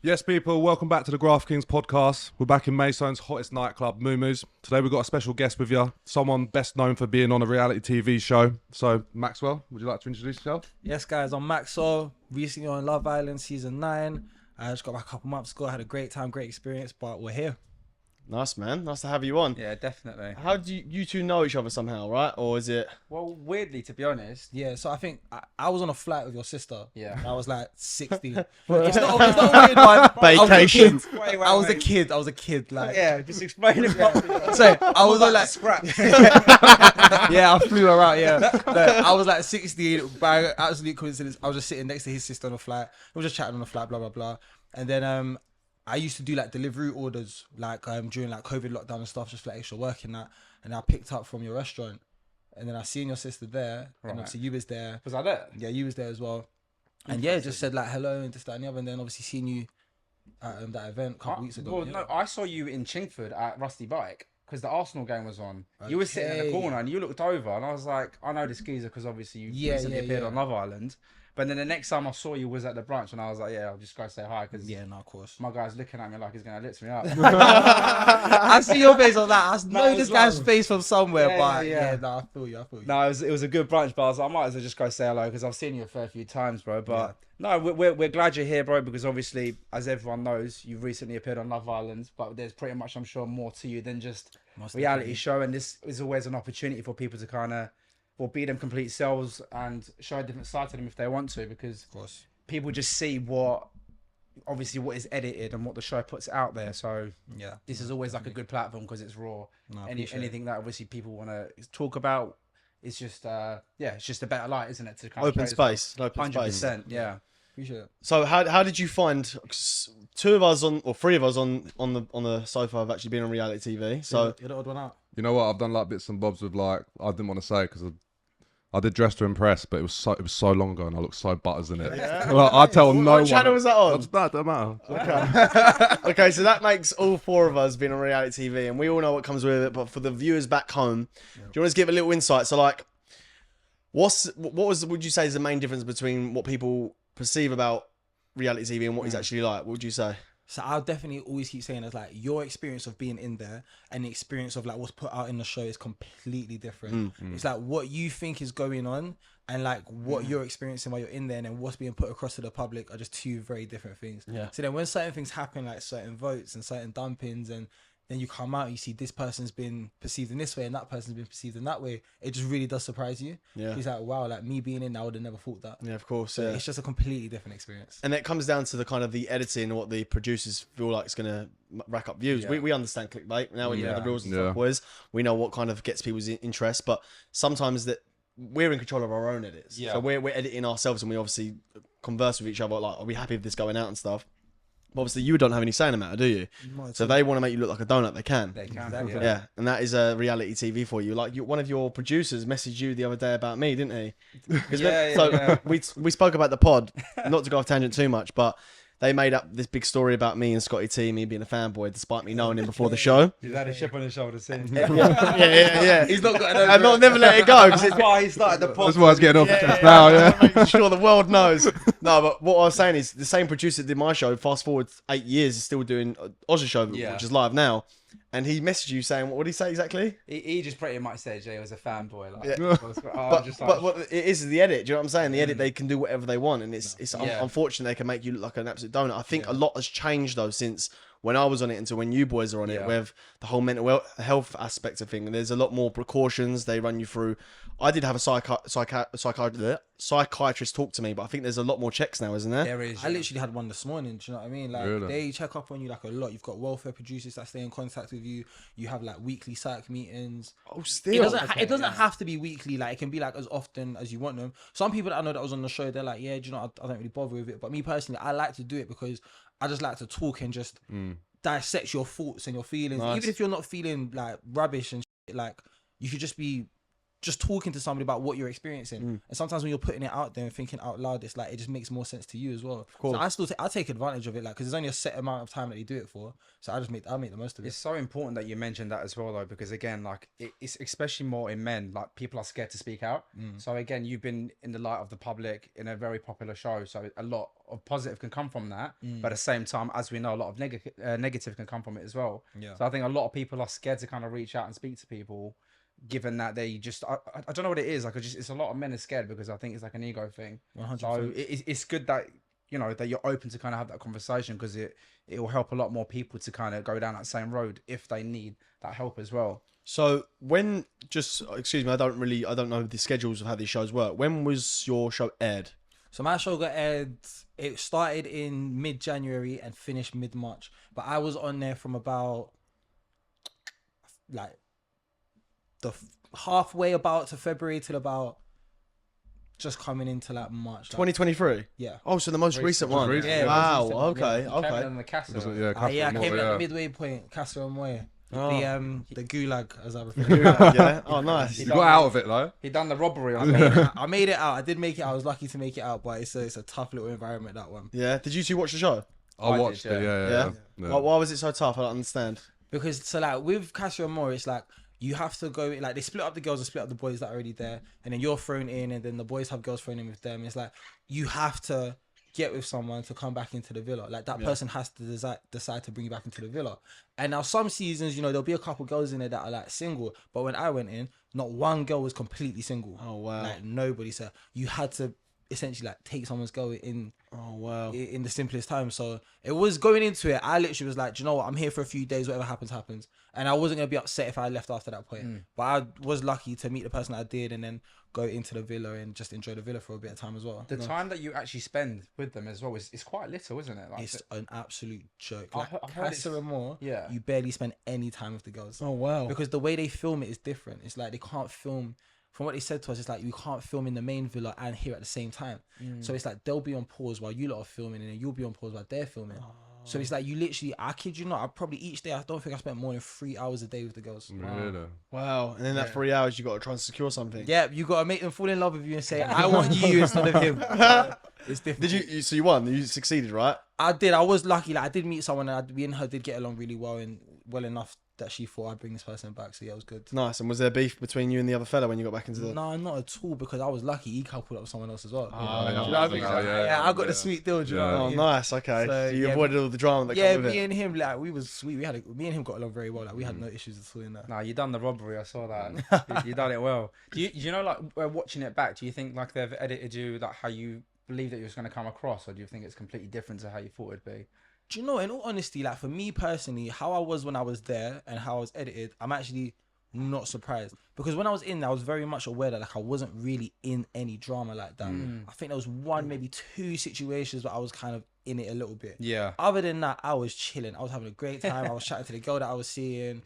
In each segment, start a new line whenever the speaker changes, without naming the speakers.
Yes, people, welcome back to the Graft Kings podcast. We're back in Mason's hottest nightclub, Moo Moo's. Today we've got a special guest with you, someone best known for being on a reality TV show. So, Maxwell, would you like to introduce yourself?
Yes, guys, I'm Maxwell, recently on Love Island Season 9. I just got back a couple months ago, I had a great time, great experience, but we're here.
Nice, man. Nice to have you on.
Yeah, definitely.
How do you two know each other somehow, right? Or is it...
Well, weirdly, to be honest.
Yeah, so I think I was on a flight with your sister.
Yeah.
I was like 16. it's not a weird one.
Vacation.
I was a kid. Like,
Yeah, just explain it.
so I was on like
scraps.
yeah, I flew her out. Yeah, no, I was like 16 by absolute coincidence. I was just sitting next to his sister on a flight. We were just chatting on the flight, blah blah blah. And then I used to do like delivery orders, like during like COVID lockdown and stuff, just for like, extra work in that. And I picked up from your restaurant, and then I seen your sister there, and obviously you was there.
Was I there?
Yeah, you was there as well. And yeah, just said like hello and this, that, and the other. And then obviously seen you at that event a couple weeks ago.
Well, no, I saw you in Chingford at Rusty Bike because the Arsenal game was on. You were sitting in the corner and you looked over, and I was like, I know this geezer because obviously you recently appeared on Love Island. But then the next time I saw you was at the brunch, and I was like, yeah, I'll just go say hi because
no, of course.
my guy's looking at me like he's gonna lift me up.
I see your face on that. I know this guy's face from somewhere,
Yeah,
but
yeah.
no, I feel you.
No, it was a good brunch, but I was like, I might as well just go say hello because I've seen you a fair few times, bro. But no, we're glad you're here, bro, because obviously, as everyone knows, you've recently appeared on Love Island, but there's pretty much, I'm sure, more to you than just reality show, and this is always an opportunity for people to kind of, well, be them complete selves and show a different side to them if they want to, because
of course
people just see what is edited and what the show puts out there. So
yeah,
this is always like a good platform because it's raw.
No,
Anything that obviously people want to talk about, it's just it's just a better light, isn't it? To kind
Open
of
space. Open
100%. Yeah.
appreciate it.
So how did you find... 'cause three of us on the sofa have actually been on reality TV. So
You're the odd one out.
You know what? I've done like bits and bobs with like, I didn't want to say because I did Dress to Impress, but it was so long ago and I looked so butters in it.
Yeah.
Like, I tell no one.
what channel was that on?
That don't matter.
Okay, so that makes all four of us being on reality TV, and we all know what comes with it. But for the viewers back home, do you want to give a little insight? So, like, would you say is the main difference between what people perceive about reality TV and what it's actually like? What would you say?
So I'll definitely always keep saying is like your experience of being in there and the experience of like what's put out in the show is completely different. It's like what you think is going on and like what you're experiencing while you're in there, and then what's being put across to the public are just two very different things.
Yeah.
So then when certain things happen, like certain votes and certain dumpings, and then you come out and you see this person's been perceived in this way and that person's been perceived in that way, it just really does surprise you.
Yeah.
It's like, wow, like me being in there, I would have never thought that.
Yeah, of course.
So
Yeah.
it's just a completely different experience.
And it comes down to the kind of the editing and what the producers feel like is going to rack up views.
Yeah.
We understand clickbait. Now we know the rules and
Yeah.
stuff, boys. We know what kind of gets people's interest, but sometimes that we're in control of our own edits.
Yeah.
So we're editing ourselves, and we obviously converse with each other, like, are we happy with this going out and stuff? But obviously you don't have any say in the matter, do you? So if they want to make you look like a donut, they can.
They can.
Exactly.
Yeah, and that is a reality TV for you. Like one of your producers messaged you the other day about me, didn't he? We spoke about the pod, not to go off tangent too much, but they made up this big story about me and Scotty T, me being a fanboy, despite me knowing him before the show.
He's had a chip on his shoulder since.
Yeah.
He's not got
I've not never let it go.
That's why he started the podcast.
That's why I was getting off just now, yeah.
Making sure the world knows. No, but what I was saying is the same producer that did my show, fast forward 8 years, is still doing Oz's show, which is live now. And he messaged you saying, what did he say exactly?
He just pretty much said Jay was a fanboy. Like,
Yeah. But what it is the edit. Do you know what I'm saying? The edit, they can do whatever they want, and it's unfortunate they can make you look like an absolute donut. I think a lot has changed though since when I was on it until when you boys are on it, with the whole mental health aspect of thing. And there's a lot more precautions they run you through. I did have a psychiatrist talk to me, but I think there's a lot more checks now, isn't there?
there is.
I literally had one this morning. Do you know what I mean? Like
Really?
they check up on you like a lot. You've got welfare producers that stay in contact with you. You have like weekly psych meetings.
Oh,
It
still.
doesn't have to be weekly. Like it can be like as often as you want them. Some people that I know that was on the show, they're like, yeah, do you know, I don't really bother with it. But me personally, I like to do it because I just like to talk and just dissect your thoughts and your feelings.
Nice.
Even if you're not feeling like rubbish and shit, like you should just be just talking to somebody about what you're experiencing. And sometimes when you're putting it out there and thinking out loud, it's like it just makes more sense to you as well. Of
course.
So I take advantage of it, like, because there's only a set amount of time that you do it for. So I make the most of it.
It's so important that you mentioned that as well, though, because again, like it's especially more in men, like people are scared to speak out. So again, you've been in the light of the public in a very popular show, so a lot of positive can come from that. But at the same time, as we know, a lot of negative can come from it as well.
Yeah.
So I think a lot of people are scared to kind of reach out and speak to people, given that they just I don't know what it is, like it's a lot of men are scared because I think it's like an ego thing.
100%.
So it's good that that you're open to kind of have that conversation, because it will help a lot more people to kind of go down that same road if they need that help as well.
So excuse me, I don't know the schedules of how these shows work. When was your show aired?
So my show got aired. It started in mid-January and finished mid-March. But I was on there from about like the halfway about to February till about just coming into like March.
2023.
Yeah.
Oh, so the most recent one.
recent.
Yeah,
Wow.
recent.
Okay.
You
Okay.
came in the Casa.
Yeah,
I came at
yeah.
the midway point, Casa Amor.
Oh.
The gulag, as I refer to it.
Yeah. Oh, nice.
You got out of it though.
He done the robbery. I think.
I made it out. I did make it. I was lucky to make it out, but it's a tough little environment, that one.
Yeah. Did you two watch the show?
I watched
did,
it.
Yeah.
Yeah.
Why was it so tough? I don't understand.
Because so like with Casa Amor, it's like you have to go, like they split up the girls and split up the boys that are already there, and then you're thrown in, and then the boys have girls thrown in with them. It's like you have to get with someone to come back into the villa. Like that person has to decide to bring you back into the villa. And now some seasons, there'll be a couple girls in there that are like single, but when I went in, not one girl was completely single.
Oh wow.
Like nobody. So you had to essentially like take someone's girl in.
Oh wow.
In the simplest time. So it was going into it, I literally was like, do you know what, I'm here for a few days, whatever happens. And I wasn't gonna be upset if I left after that point. But I was lucky to meet the person I did and then go into the villa and just enjoy the villa for a bit of time as well.
The time that you actually spend with them as well is quite little, isn't it? Like
It's an absolute joke.
I
Like
heard it's-
Casa Amor,
yeah.
you barely spend any time with the girls.
Oh wow.
Because the way they film it is different. It's like they can't film, from what they said to us, it's like you can't film in the main villa and here at the same time. So it's like they'll be on pause while you lot are filming, and then you'll be on pause while they're filming. So it's like you literally, I kid you not, I probably each day, I don't think I spent more than 3 hours a day with the girls.
Really?
Wow. And then that 3 hours, you got to try and secure something.
Yeah, you got to make them fall in love with you and say, I want you instead of him. It's different.
Did you? So you won. You succeeded, right?
I did. I was lucky. Like I did meet someone, and me and her did get along really well, and well enough that she thought I'd bring this person back. So yeah, it was good.
Nice. And was there beef between you and the other fella when you got back into the?
No, not at all, because I was lucky. He coupled up with someone else as well.
Oh,
Do you know what I mean?
yeah,
I got the sweet deal. Do you know what I
Oh,
mean?
nice. Okay.
So,
So you
yeah,
avoided all the drama that
Yeah,
came with
me
it.
and him, like we was sweet. Me and him got along very well. Like we had no issues at all in that.
No, you done the robbery. I saw that. you done it well. Do you know, like, watching it back, do you think like they've edited you like how you believe that it was going to come across, or do you think it's completely different to how you thought it'd be?
Do you know? In all honesty, like for me personally, how I was when I was there and how I was edited, I'm actually not surprised, because when I was in there, I was very much aware that like I wasn't really in any drama like that. I think there was one, maybe two situations where I was kind of in it a little bit.
Yeah.
Other than that, I was chilling. I was having a great time. I was chatting to the girl that I was seeing.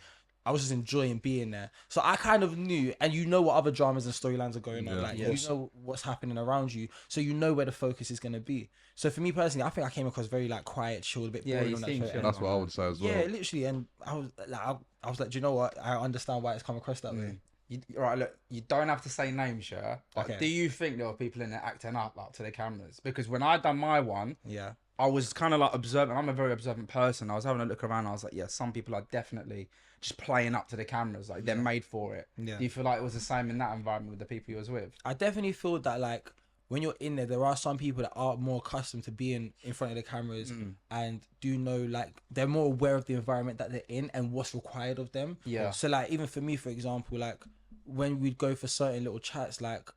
I was just enjoying being there. So I kind of knew, and you know what other dramas and storylines are going on.
Yeah,
like
of
you
course.
know what's happening around you, so you know where the focus is going to be. So for me personally, I think I came across very like quiet, chilled, a bit
Yeah,
boring
you
on that
seem
show.
chill.
That's what I would say as well.
Yeah, literally, and I was like, do you know what? I understand why it's come across that way.
Right, look, you don't have to say names, yeah. But
Okay.
do you think there were people in there acting up like to the cameras? Because when I done my one,
Yeah.
I was kind of like observant. I'm a very observant person. I was having a look around. I was like, yeah, some people are definitely just playing up to the cameras. Like they're made for it.
Yeah.
Do you feel like it was the same in that environment with the people you was with?
I definitely feel that like when you're in there are some people that are more accustomed to being in front of the cameras and do know, like they're more aware of the environment that they're in and what's required of them.
Yeah.
So like even for me, for example, like when we'd go for certain little chats, like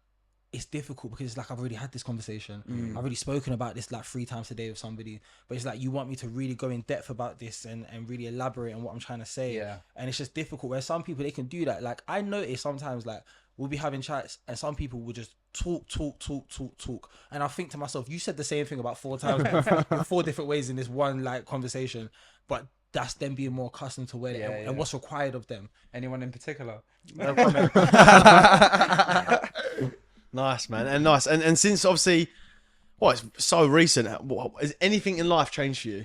it's difficult because it's like I've already had this conversation. I've already spoken about this like 3 times a day with somebody, but it's like you want me to really go in depth about this and really elaborate on what I'm trying to say.
Yeah.
And it's just difficult where some people, they can do that. Like I notice sometimes like we'll be having chats and some people will just talk. And I think to myself, you said the same thing about 4 times in 4 different ways in this one like conversation, but that's them being more accustomed to where and what's required of them.
Anyone in particular?
No comment.
Nice, man. And nice. And since obviously Well, it's so recent. Has anything in life changed for you?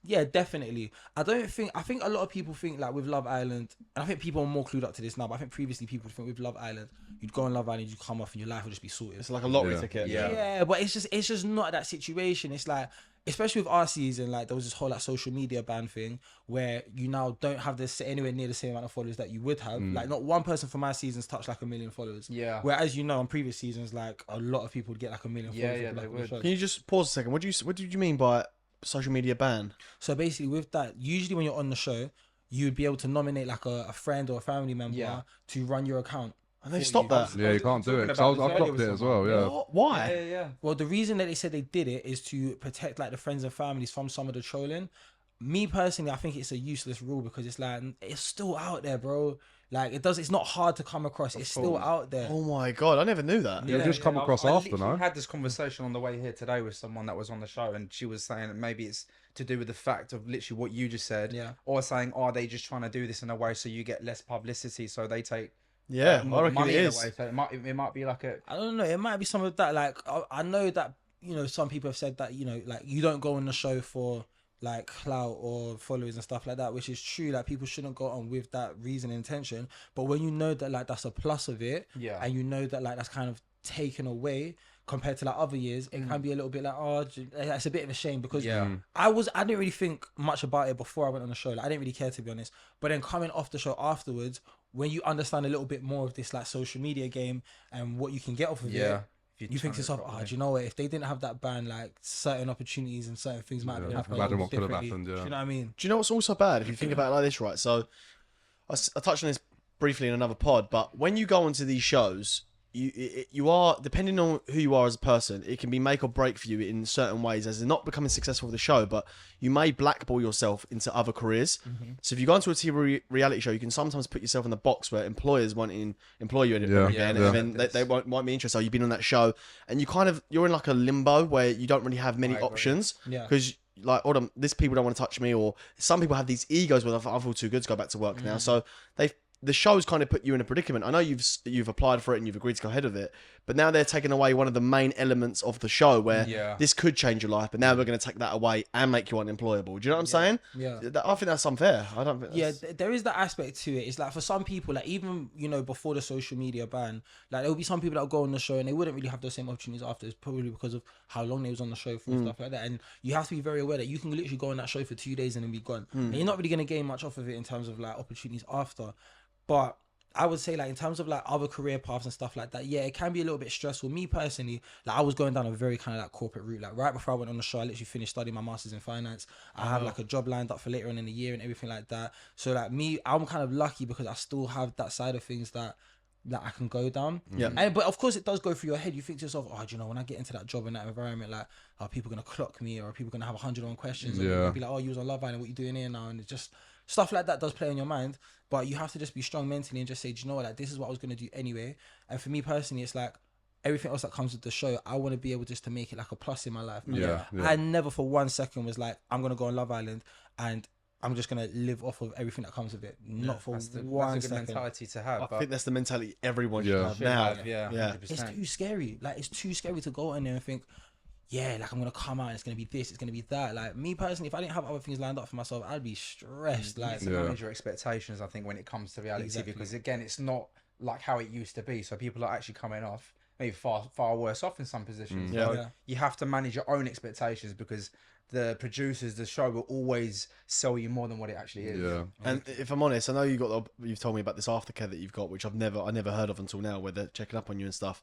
Yeah, definitely. I think a lot of people think like with Love Island, and I think people are more clued up to this now, but I think previously people would think with Love Island, you'd go on Love Island, you'd come off and your life would just be sorted.
It's like a lottery ticket.
Yeah, but it's just not that situation. It's like, especially with our season, like there was this whole like social media ban thing where you now don't have this anywhere near the same amount of followers that you would have. Like not one person from my seasons touched like 1 million followers.
Yeah.
Whereas on previous seasons, like a lot of people would get like 1 million followers.
Yeah,
like,
they would.
Can you just pause a second? What did you mean by social media ban?
So basically, with that, usually when you're on the show, you'd be able to nominate like a friend or a family member to run your account.
And they stopped that.
Yeah, you can't do it. 'Cause I've blocked it as well. Yeah.
Why?
Yeah.
Well, the reason that they said they did it is to protect like the friends and families from some of the trolling. Me personally, I think it's a useless rule because it's like it's still out there, bro. Like it's not hard to come across. It's still out there.
Oh my god, I never knew that.
You just come across
I
after,
literally
no?
had this conversation on the way here today with someone that was on the show, and she was saying that maybe it's to do with the fact of literally what you just said.
Yeah.
Or saying, are they just trying to do this in a way so you get less publicity, so they take
Yeah,
more
I reckon
money
it
in a
is.
way. So it might be like a
I don't know. It might be some of that. Like I know that some people have said that like you don't go on the show for like clout or followers and stuff like that, which is true. Like people shouldn't go on with that reason and intention. But when you know that like that's a plus of it, and you know that like that's kind of taken away compared to like other years, it can be a little bit like, oh, it's a bit of a shame because I didn't really think much about it before I went on the show. Like I didn't really care, to be honest. But then coming off the show afterwards, when you understand a little bit more of this like social media game and what you can get off of it, you think to yourself, do you know what? If they didn't have that ban, like certain opportunities and certain things might have happened.
Imagine what could have
differently.
happened.
Do
Yeah.
you know what I mean?
Do you know what's also bad if you think about it like this, right? So I touched on this briefly in another pod, but when you go onto these shows, you are, depending on who you are as a person, it can be make or break for you in certain ways as in not becoming successful with the show, but you may blackball yourself into other careers. So if you go into a TV reality show, you can sometimes put yourself in the box where employers won't employ you again, and then they might be interested. So you've been on that show and you're in like a limbo where you don't really have many options because like, these people don't want to touch me, or some people have these egos where I feel too good to go back to work now. So the show's kind of put you in a predicament. I know you've applied for it and you've agreed to go ahead of it, but now they're taking away one of the main elements of the show where this could change your life, but now we're going to take that away and make you unemployable. Do you know what I'm saying?
Yeah.
I think that's unfair. I don't think that's...
there is that aspect to it. It's like for some people, like even before the social media ban, like there will be some people that will go on the show and they wouldn't really have those same opportunities after. It's probably because of how long they was on the show for and stuff like that. And you have to be very aware that you can literally go on that show for 2 days and then be gone, and you're not really going to gain much off of it in terms of like opportunities after. But I would say like in terms of like other career paths and stuff like that, it can be a little bit stressful. Me personally, like I was going down a very kind of like corporate route. Like right before I went on the show, I literally finished studying my master's in finance. I have like a job lined up for later on in the year and everything like that. So like I'm kind of lucky because I still have that side of things that I can go down. But of course it does go through your head. You think to yourself, do you know, when I get into that job in that environment, like are people gonna clock me, or are people gonna have 101 questions? Or they'll be like, you was on Love Island, what you doing here now? And it's just stuff like that does play on your mind. But you have to just be strong mentally and just say, do you know what, like this is what I was gonna do anyway. And for me personally, it's like everything else that comes with the show, I want to be able just to make it like a plus in my life. I never for 1 second was like, I'm gonna go on Love Island and I'm just gonna live off of everything that comes with it. Not for
that's
1
a good
second.
mentality to have.
I think that's the mentality everyone should have now.
It's too scary. Like it's too scary to go in there and think, like I'm gonna come out and it's gonna be this, it's gonna be that. Like me personally, if I didn't have other things lined up for myself, I'd be stressed. Like
manage your expectations, I think, when it comes to reality TV, because again, it's not like how it used to be. So people are actually coming off maybe far worse off in some positions. So you have to manage your own expectations because the producers, the show will always sell you more than what it actually is.
Yeah.
And if I'm honest, I know you've told me about this aftercare that you've got, which I never heard of until now, where they're checking up on you and stuff.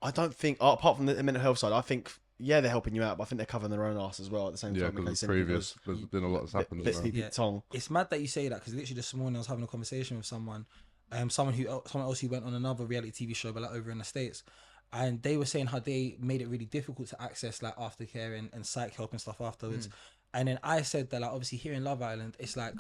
I don't think, apart from the mental health side, I think they're helping you out, but I think they're covering their own ass as well at the same time.
Because there's been a lot that's happened.
It's mad that you say that because literally this morning I was having a conversation with someone else who went on another reality TV show, but like over in the States. And they were saying how they made it really difficult to access like aftercare and psych help and stuff afterwards. And then I said that like obviously here in Love Island, it's like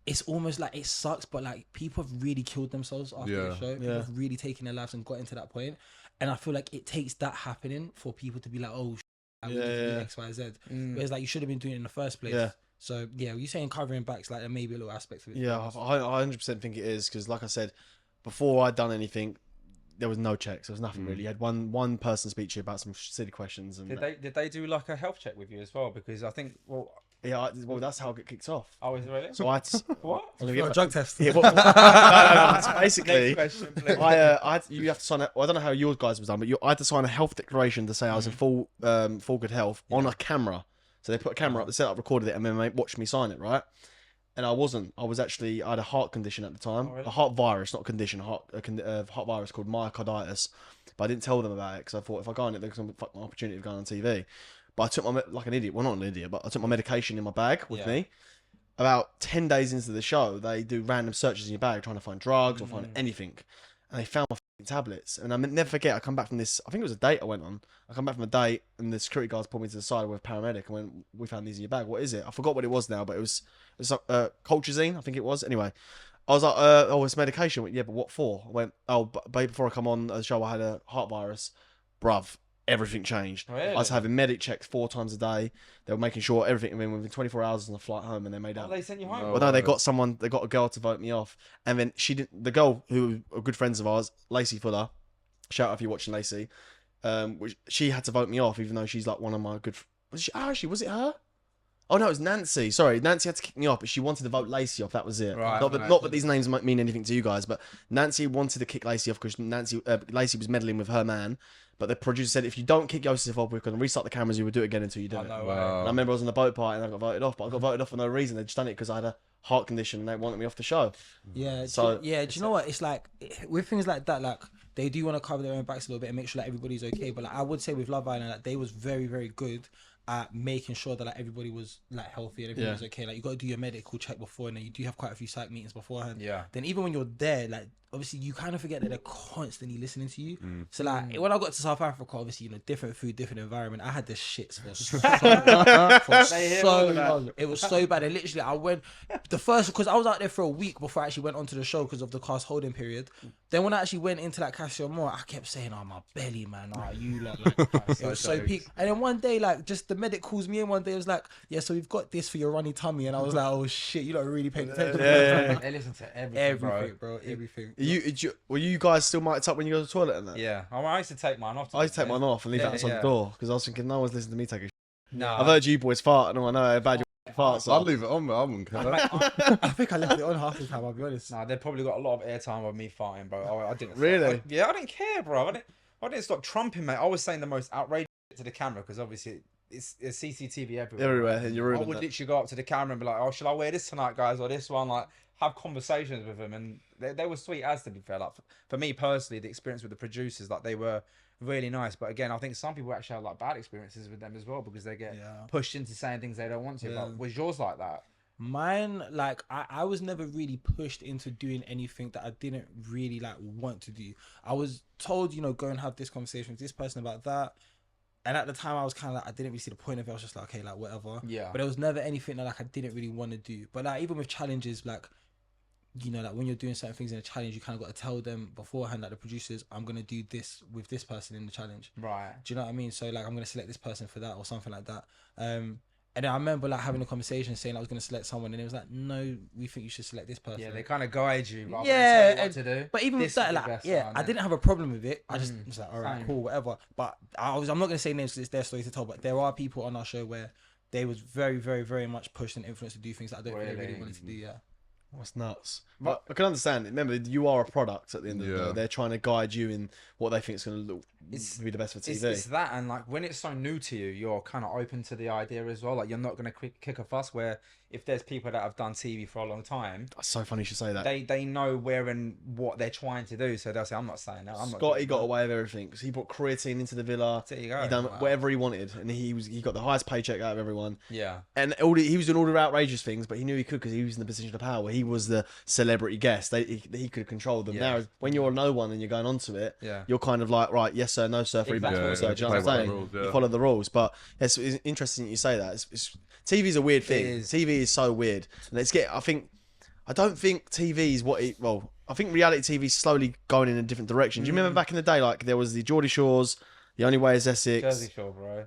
it's almost like it sucks, but like people have really killed themselves after the show. People have really taken their lives and got into that point. And I feel like it takes that happening for people to be like, I really do X, Y, Z. Whereas like you should have been doing it in the first place. So you're saying covering backs, like there may be a little aspect of it.
I 100% think it is, because like I said, before I'd done anything, there was no checks. There was nothing really. You had one person speak to you about some silly questions. And
Did they do like a health check with you as well? Because I think
yeah, well, that's how it kicked off.
oh, is it really?
So I had to,
What?
You got a drug test.
yeah, no. So basically,
Next question, please.
you have to sign. I don't know how yours guys was done, but I had to sign a health declaration to say I was in full good health on a camera. So they put a camera up, they set up, recorded it, and then they watched me sign it, right? And I wasn't. I had a heart condition at the time, a heart virus, not condition, a heart virus called myocarditis. But I didn't tell them about it because I thought if I go on it, they're going to fuck my opportunity of going on TV. But I took like an idiot. Well, not an idiot, but I took my medication in my bag with me. About 10 days into the show, they do random searches in your bag trying to find drugs or find anything. And they found my tablets. And I never forget, I come back from this, I think it was a date I went on. I come back from a date and the security guards pulled me to the side with a paramedic and went, we found these in your bag. What is it? I forgot what it was now, but it was colchicine, I think it was. Anyway, I was like, oh, it's medication. I went, yeah, but what for? I went, oh, babe, before I come on the show, I had a heart virus. Bruv. Everything changed.
Really?
I was having medic checks 4 times a day. They were making sure everything. I mean, within 24 hours on the flight home, and they made out.
They sent you home.
Well, no, they got a girl to vote me off, and then she didn't. The girl who are good friends of ours, Lacey Fuller. Shout out if you're watching Lacey. Which she had to vote me off, even though she's like one of my good. Was it her? Oh no, it was Nancy. Sorry, Nancy had to kick me off, but she wanted to vote Lacey off. That was it.
Right,
not that these names might mean anything to you guys, but Nancy wanted to kick Lacey off because Lacey was meddling with her man. But the producer said, if you don't kick Joseph off, we're going to restart the cameras. You will do it again until you do it.
No
And
way.
I remember I was on the boat party and I got voted off, but I got voted off for no reason. They just done it because I had a heart condition and they wanted me off the show.
Yeah.
So
do you know what? It's like with things like that, like they do want to cover their own backs a little bit and make sure that everybody's okay. But like I would say with Love Island, like they was very, very good at making sure that like everybody was like healthy and everybody was okay. Like you got to do your medical check before, and then you do have quite a few psych meetings beforehand.
Yeah.
Then even when you're there, like obviously you kind of forget that they're constantly listening to you. So like when I got to South Africa, obviously different food, different environment. I had the shits for so long. It was so bad. And literally, I went because I was out there for a week before I actually went onto the show because of the cast holding period. Then when I actually went into like Casa, Amor, I kept saying, "Oh my belly, man, you lot." Like, it was so peak. And then one day, like just the medic calls me in. One day, it was like, "Yeah, so we've got this for your runny tummy," and I was like, "Oh shit, you lot are really paying attention."
They listen to everything,
bro. Everything.
Were you guys still mic'd up when you go to the toilet and that?
Yeah. I used to take mine off.
I used to take mine off and leave it outside the door because I was thinking no one's listening to me take a shit.
No.
I've heard you boys fart and all I know how bad your farts
I'll
are.
leave it on, but I wouldn't care.
I think I left it on half the time. I'll be honest.
No, they probably got a lot of airtime of me farting, bro. I didn't.
Really?
I didn't care, bro. I didn't stop trumping, mate. I was saying the most outrageous shit to the camera because obviously it's CCTV everywhere.
Everywhere in your room.
I would literally go up to the camera and be like, "Oh, shall I wear this tonight, guys, or this one?" Like have conversations with them, and they were sweet as, to be fair. Like for me personally, the experience with the producers, like they were really nice. But again, I think some people actually have like bad experiences with them as well because they get pushed into saying things they don't want to. Like, was yours like that?
Mine, like I was never really pushed into doing anything that I didn't really like want to do. I was told, go and have this conversation with this person about that. And at the time, I was kind of like, I didn't really see the point of it. I was just like, okay, like whatever.
Yeah.
But it was never anything that like I didn't really want to do. But like even with challenges, like like when you're doing certain things in a challenge, you kind of got to tell them beforehand, like the producers, I'm gonna do this with this person in the challenge.
Right.
Do you know what I mean? So like I'm gonna select this person for that or something like that. And then I remember like having a conversation saying I was gonna select someone, and it was like, no, we think you should select this person.
Yeah, they kind of guide you. Rather
Yeah,
than tell you what to do.
But even with that, like, I didn't have a problem with it. I just was like, all right, cool, whatever. But I'm not gonna say names because it's their story to tell. But there are people on our show where they was very, very, very much pushed and influenced to do things that I don't think they really wanted to do. Yeah.
That's nuts. But I can understand it. Remember, you are a product at the end of the day. They're trying to guide you in what they think is going to be the best for TV.
It's that, and like when it's so new to you, you're kind of open to the idea as well. Like you're not going to kick a fuss. Where if there's people that have done TV for a long time,
That's so funny you should say that.
they know where and what they're trying to do. So they'll say, "I'm not saying that."
Scotty got away with everything because he brought creatine into the villa.
There you go.
He done whatever he wanted, and he got the highest paycheck out of everyone.
Yeah.
And he was doing all the outrageous things, but he knew he could because he was in the position of power where he was the celebrity guest. He could control them.
Yeah.
Now, when you're no one and you're going onto it, you're kind of like, right, yes sir, no sir, free back. So, do you know what I'm saying? You follow the rules. But it's interesting that you say that. TV's a weird thing. TV is so weird, and I don't think TV is what it. Well, I think reality TV is slowly going in a different direction. Do you remember back in the day, like there was the Geordie Shores, The Only Way Is Essex.
Jersey Shore, bro.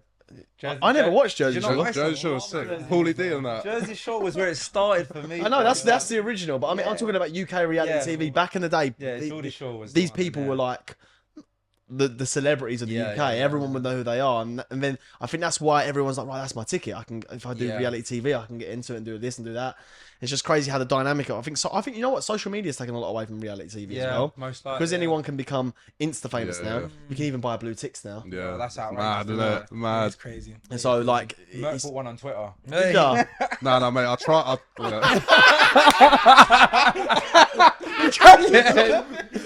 I never watched Jersey Shore.
Jersey Shore was sick. Paulie D on that.
Jersey Shore was where it started for me.
I know that's the original, but I mean I'm talking about UK reality TV back in the day.
Yeah, Geordie Shore was.
These people were like the celebrities of the UK. Everyone would know who they are, and then I think that's why everyone's like, right, that's my ticket. I can, if I do reality TV, I can get into it and do this and do that. It's just crazy how the dynamic. I think you know what, social media's taken a lot away from reality TV as well.
Most likely,
because anyone can become insta famous now. You can even buy blue ticks now.
Yeah,
that's
mad,
outrageous.
isn't it? Mad.
It's crazy.
And so like,
Merc put one on Twitter.
yeah.
No, mate. I try.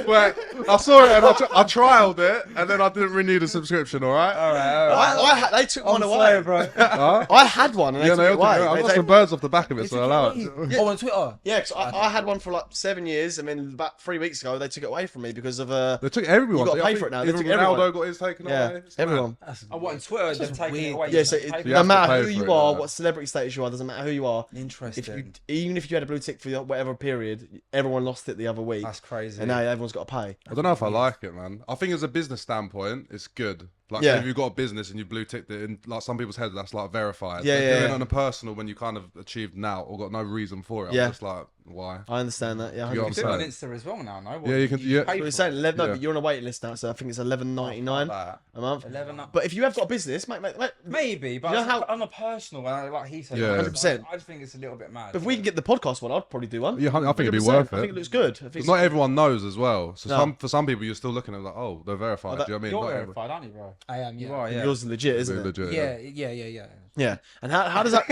Wait, I saw it and I trialed it, and then I didn't renew the subscription. All right.
They took one away,
bro.
I had one and they took it away.
I got some birds off the back of it, so I allow it.
Oh, on Twitter.
Yeah, cause I had one for like 7 years, and then about 3 weeks ago they took it away from me because of
They took everyone.
You got to pay for it now. They
Even
took everyone.
Ronaldo got his taken away. It's
everyone.
I want on Twitter. They've taken it away.
Yeah, so
You
no
have to
matter
pay
who
for
you
it,
are,
yeah.
what celebrity status you are, doesn't matter who you are.
Interesting.
Even if you had a blue tick for whatever period, everyone lost it the other week.
That's crazy.
And now everyone's got to pay.
I don't know if I like it, man. I think as a business standpoint, it's good. Like,
Yeah.
if you've got a business and you blue ticked it in, like some people's heads, that's like verified.
Yeah,
But
yeah,
doing
yeah.
on a personal when you kind of achieved now or got no reason for it,
Yeah.
I'm just like, why?
I understand that. Yeah,
You know what I'm
100%.
do it on
saying?
Insta as well now, no?
Yeah, you can- yeah.
pay
What
for
you're saying,
it.
11, no,
Yeah.
but you're on a waiting list now, so I think it's $11.99
That.
a month.
11.
But if you have got a business, mate,
Maybe, but
You know how-
on a personal one, like he said,
Yeah.
100%.
I just think it's a little bit mad.
but if we can get the podcast one, I'd probably do one.
Yeah, I think it'd be
100%.
worth
I think it
it.
looks good. I think
Because not everyone knows as well. So
No.
for some people, you're still looking at it like, oh, they're verified.
Oh,
Do you know what I mean?
You're
Not everyone-
verified, aren't you, bro?
I am. Yeah.
You are, yeah.
yours is legit, isn't it?
Legit,
Yeah.
Yeah. And how does that?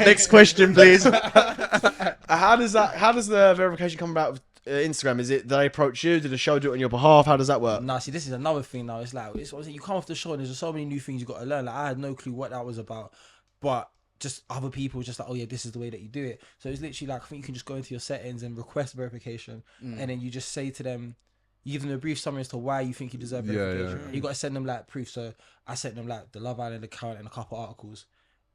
Next question, please. How does the verification come about with Instagram? Is it do they approach you? Did the show do it on your behalf? How does that work?
Nah, see, this is another thing now. It's like you come off the show and there's just so many new things you got to learn. Like I had no clue what that was about, but just other people just like, oh yeah, this is the way that you do it. So it's literally like I think you can just go into your settings and request verification, and then you just say to them, you give them a brief summary as to why you think you deserve verification.
yeah.
You got to send them like proof. So I sent them like the Love Island account and a couple articles,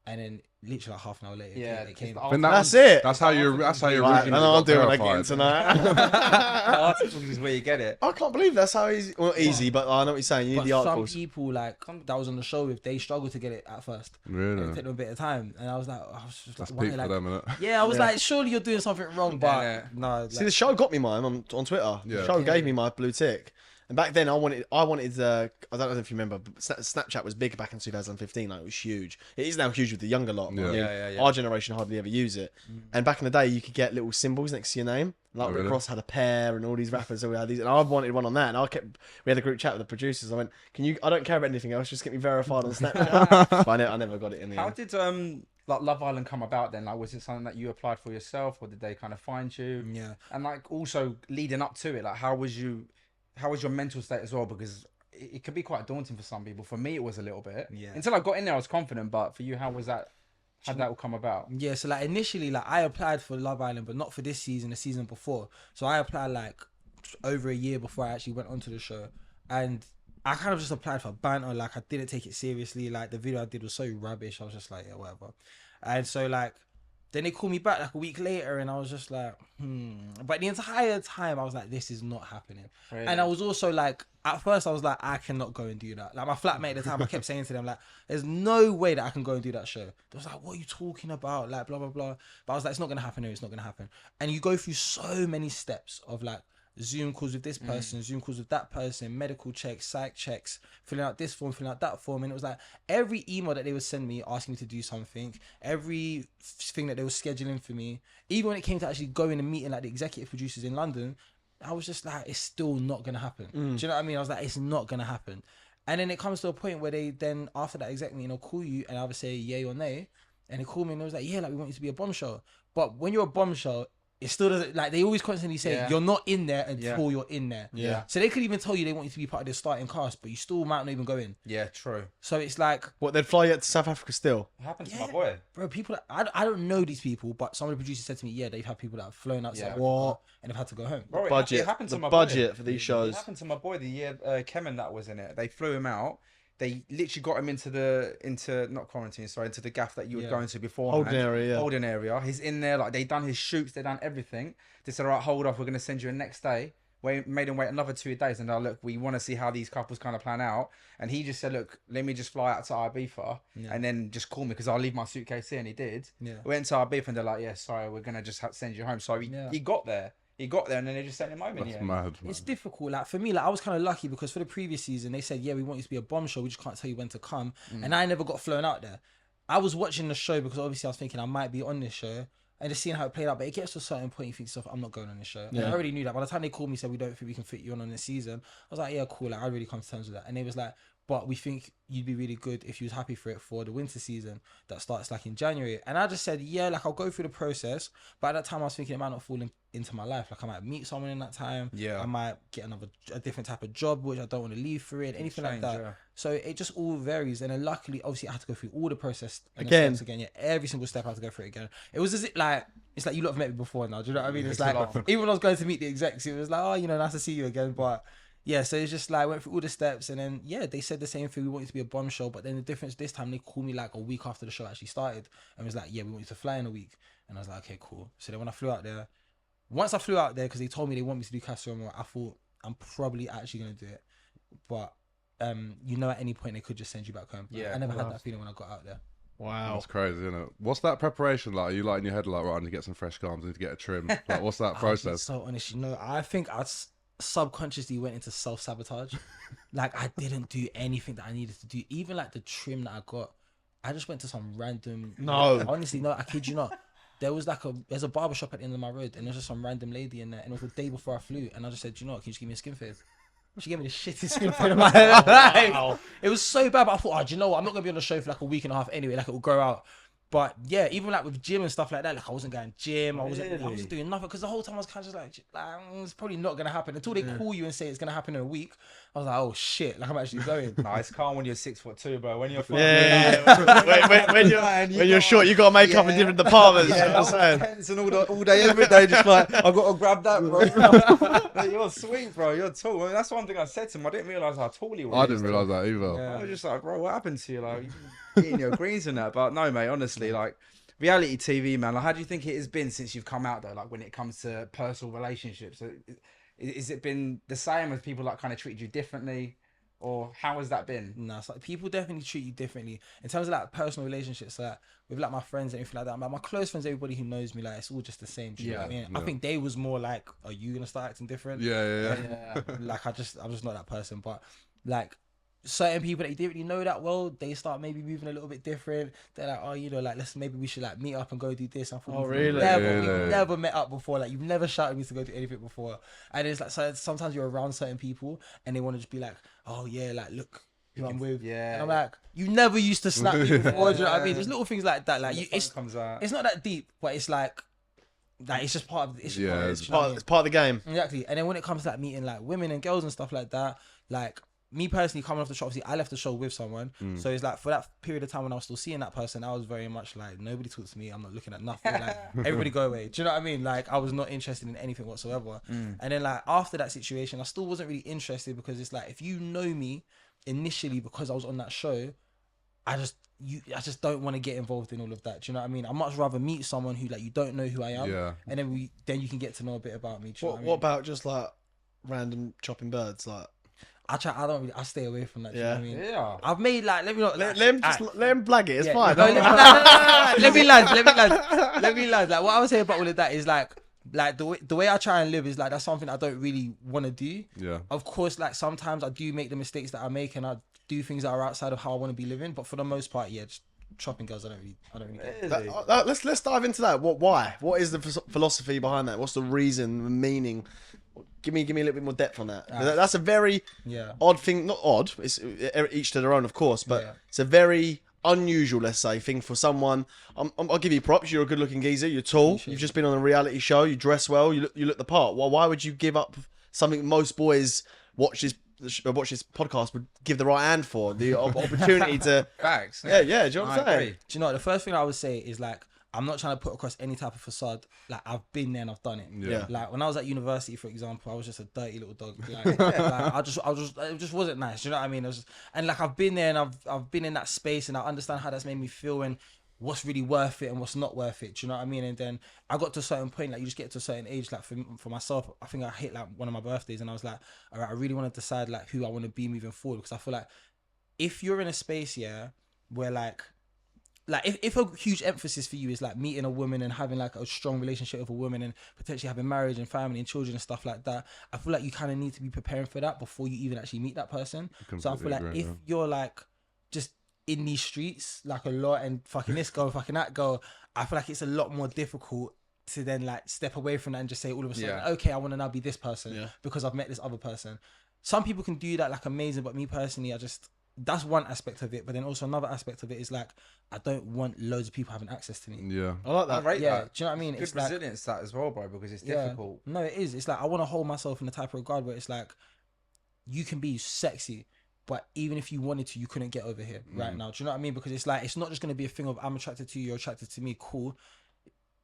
and then literally like half an hour later, it came.
I think
That's it.
That's how you. That's how you.
Right, I
originally
know I'm
got
doing what I get
verified.
tonight.
Articles is where you get it.
I can't believe that's how easy. Well, easy, but I know what you're saying. You need
But
the
some
articles.
people like that was on the show with, they struggled to get it at first. It
Really?
took them a bit of time, and I was just
That's
like, why?
peak for
Like,
them, innit?
yeah, I was like, surely you're doing something wrong, but
Yeah.
no.
See, the show got me mine on Twitter.
Yeah.
The show gave me my blue tick. And back then, I wanted. I don't know if you remember, but Snapchat was big back in 2015. Like it was huge. It is now huge with the younger lot.
Yeah.
I mean,
Yeah.
Our generation hardly ever use it. And back in the day, you could get little symbols next to your name. Like
Oh,
Rick
really?
Ross had a pear, and all these rappers all had these. And I wanted one on that. And we had a group chat with the producers. I went, "Can you? I don't care about anything else. Just get me verified on Snapchat." But I never got it in the
How
end.
did like Love Island come about then? Like, was it something that you applied for yourself, or did they kind of find you?
Yeah.
And like also leading up to it, like how was your mental state as well? Because it could be quite daunting for some people. For me, it was a little bit.
Yeah.
Until I got in there, I was confident. But for you, how was that? How did that all come about?
Yeah, so like initially, like I applied for Love Island, but not for this season, the season before. So I applied like over a year before I actually went onto the show, and I kind of just applied for banter. Like I didn't take it seriously. Like the video I did was so rubbish. I was just like, yeah, whatever. And so like then they called me back like a week later, and I was just like, But the entire time I was like, this is not happening.
Really?
And I was also like, at first I was like, I cannot go and do that. Like my flatmate at the time, I kept saying to them like, there's no way that I can go and do that show. They was like, what are you talking about? Like blah blah blah. But I was like, it's not gonna happen. No, it's not gonna happen. And you go through so many steps of like Zoom calls with this person, Zoom calls with that person, medical checks, psych checks, filling out this form, filling out that form. And it was like every email that they would send me asking me to do something, every thing that they were scheduling for me, even when it came to actually going and meeting like the executive producers in London, I was just like, it's still not going to happen. Do you know what I mean? I was like, it's not going to happen. And then it comes to a point where they then, after that exec meeting, they'll call you and either say yay or nay. And they call me and they was like, yeah, like we want you to be a bombshell. But when you're a bombshell, it still doesn't, like they always constantly say you're not in there until you're in there.
Yeah.
So they could even tell you they want you to be part of the starting cast, but you still might not even go in.
Yeah, true.
So it's like,
What, they'd fly you to South Africa still?
What happened to
Yeah.
my boy?
bro, people, I don't know these people, but some of the producers said to me, yeah, they've had people that have flown out to
Yeah.
Africa and they've had to go home.
Bro,
Budget.
It happened to
The
my
budget
boy.
for these
It
shows.
happened to my boy the year Kemen that was in it. They flew him out. They literally got him into not quarantine, sorry, into the gaff that you were going to before.
Holding area, yeah.
Holding area. He's in there, like they done his shoots, they done everything. They said, all right, hold off, we're gonna send you a next day. Made him wait another 2 days, and look, we want to see how these couples kind of plan out. And he just said, look, let me just fly out to Ibiza and then just call me because I'll leave my suitcase here. And he did.
Yeah.
Went to Ibiza and they're like, yeah, sorry, we're gonna just send you home. So he got there. he got there and then they just sent him home in the
That's
end.
mad.
It's difficult. Like for me, like I was kind of lucky because for the previous season they said, yeah, we want you to be a bombshell. We just can't tell you when to come. And I never got flown out there. I was watching the show because obviously I was thinking I might be on this show and just seeing how it played out. But it gets to a certain point, you think to yourself, I'm not going on this show. And I already knew that. By the time they called me and said, we don't think we can fit you on this season, I was like, yeah, cool. Like I really come to terms with that. And they was like, but we think you'd be really good if you was happy for it for the winter season that starts like in January. And I just said, yeah, like I'll go through the process. But at that time I was thinking it might not fall into my life. Like I might meet someone in that time.
Yeah.
I might get a different type of job, which I don't want to leave for it, anything like that.
Yeah.
So it just all varies. And then luckily, obviously I had to go through all the process and the
Again.
steps again. Yeah, every single step I had to go through it again. It was as if like, it's like you lot have met me before now. Do you know what I mean? It's like, even when I was going to meet the execs, it was like, oh, you know, nice to see you again. But yeah, so it's just like, went through all the steps and then, yeah, they said the same thing. We want you to be a bombshell. But then the difference this time, they called me like a week after the show actually started and was like, yeah, we want you to fly in a week. And I was like, okay, cool. So then when I flew out there, once I flew out there, because they told me they want me to do Casa, I thought I'm probably actually going to do it. But, you know, at any point they could just send you back home.
Yeah.
I never had that feeling when I got out there.
Wow.
That's crazy, isn't it? What's that preparation like? Are you like in your head like, right, I need to get some fresh gums, I need to get a trim? Like, what's that
I'll be
process?
so honest, you know, I think I subconsciously went into self-sabotage. Like I didn't do anything that I needed to do. Even like the trim that I got, I just went to some random.
No.
Honestly, no, I kid you not. There's a barber shop at the end of my road, and there's just some random lady in there, and it was the day before I flew, and I just said, you know what, can you just give me a skin fade? She gave me the shittest skin fade of my life. It was so bad, but I thought, oh, do you know what? I'm not gonna be on the show for like a week and a half anyway. Like it will grow out. But yeah, even like with gym and stuff like that, like I wasn't going gym, I wasn't doing nothing because the whole time I was kind of just like it's probably not gonna happen until they call you and say it's gonna happen in a week. I was like, oh shit, like I'm actually going.
Nah, it's calm when you're 6'2", bro. When you're when
When you're short, you got to make up in different departments. You know what I'm saying?
tense and all day, every day, just like I got to grab that, bro. Like, you're sweet, bro. You're tall. I mean, that's one thing I said to him. I didn't realize how tall he was.
I didn't realise that either.
I was just like, bro, what happened to you? Like, eating your greens and that. But no, mate. Honestly, like reality TV, man. Like, how do you think it has been since you've come out though? Like when it comes to personal relationships, is it been the same as people like kind of treated you differently, or how has that been?
No, it's like people definitely treat you differently in terms of like personal relationships. Like with like my friends and everything like that. Like, my close friends, everybody who knows me, like it's all just the same. Do you know what I mean? I think they was more like, are you gonna start acting different?
Yeah.
Like I'm just not that person. But like certain people that you didn't really know that well, they start maybe moving a little bit different. They're like, oh, you know, like maybe we should like meet up and go do this. I thought,
Oh, really?
We've never met up before. Like you've never shouted me to go do anything before. And it's like, so sometimes you're around certain people and they want to just be like, oh yeah, like look who I'm with.
Yeah.
And I'm like, you never used to snap me before. Do you know what I mean? There's little things like that. Like
Comes out.
it's not that deep, but it's like it's just part of it's just part of it,
It's
do you know what I mean?
part of the game.
Exactly. And then when it comes to like meeting like women and girls and stuff like that, like me personally coming off the show, obviously I left the show with someone. So it's like for that period of time when I was still seeing that person, I was very much like, nobody talks to me. I'm not looking at nothing. Like everybody go away. Do you know what I mean? Like I was not interested in anything whatsoever. And then like after that situation, I still wasn't really interested because it's like, if you know me initially because I was on that show, I just don't want to get involved in all of that. Do you know what I mean? I'd much rather meet someone who like you don't know who I am.
Yeah.
And then you can get to know a bit about me. Do you know what I mean?
What about just like random chopping birds? Like,
I stay away from that. Do you know what I mean?
Yeah.
I've made like, let me not
let him blag it. It's fine.
No, let me land. Like what I was saying about all of that is like the way I try and live is like, that's something I don't really want to do.
Yeah.
Of course, like sometimes I do make the mistakes that I make and I do things that are outside of how I want to be living. But for the most part, yeah, just chopping girls, I don't really get.
Let's dive into that. Why? What is the philosophy behind that? What's the reason, the meaning? Give me a little bit more depth on that. That's a very odd thing. Not odd. It's each to their own, of course, but it's a very unusual, let's say, thing for someone. I'll give you props. You're a good-looking geezer. You're tall. You've just been on a reality show. You dress well. You look the part. Well, why would you give up something most boys watch this podcast would give the right hand for? The opportunity to
Facts.
Yeah. Do you know what I'm saying?
Do you know what, the first thing I would say is like, I'm not trying to put across any type of facade. Like I've been there and I've done it.
Yeah.
Like when I was at university, for example, I was just a dirty little dog. Like, it just wasn't nice. Do you know what I mean? And like I've been there and I've been in that space and I understand how that's made me feel and what's really worth it and what's not worth it. Do you know what I mean? And then I got to a certain point, like you just get to a certain age. Like for myself, I think I hit like one of my birthdays and I was like, all right, I really want to decide like who I want to be moving forward, because I feel like if you're in a space, where like like if a huge emphasis for you is like meeting a woman and having like a strong relationship with a woman and potentially having marriage and family and children and stuff like that, I feel like you kind of need to be preparing for that before you even actually meet that person. So I feel like if you're like just in these streets like a lot and fucking this girl, fucking that girl, I feel like it's a lot more difficult to then like step away from that and just say all of a sudden, okay, I want to now be this person because I've met this other person. Some people can do that like amazing, but me personally, that's one aspect of it. But then also another aspect of it is like, I don't want loads of people having access to me.
Yeah.
I like that.
I rate
Yeah,
that.
do you know what I mean?
Good
It's like,
resilience that as well, bro, because it's difficult.
no, it is. It's like, I want to hold myself in the type of regard where it's like, you can be sexy, but even if you wanted to, you couldn't get over here right now. Do you know what I mean? Because it's like, it's not just going to be a thing of I'm attracted to you, you're attracted to me, cool.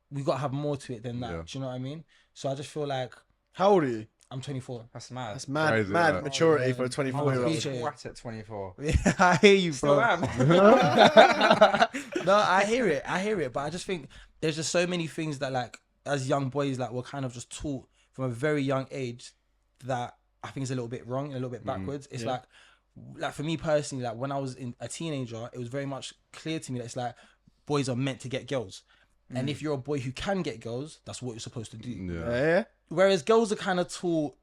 We got to have more to it than that.
Yeah.
Do you know what I mean? So I just feel like,
How old are you?
I'm 24.
That's mad.
That's mad,
Crazy,
mad
yeah.
maturity
Oh,
for a
yeah.
24-year-old.
Appreciate it.
What at 24?
Yeah, I hear you, bro.
Still am.
No, I hear it. But I just think there's just so many things that like as young boys like we're kind of just taught from a very young age that I think is a little bit wrong and a little bit backwards. It's like for me personally, like when I was a teenager, it was very much clear to me that it's like boys are meant to get girls. And if you're a boy who can get girls, that's what you're supposed to do.
Yeah.
Whereas girls are kind of taught,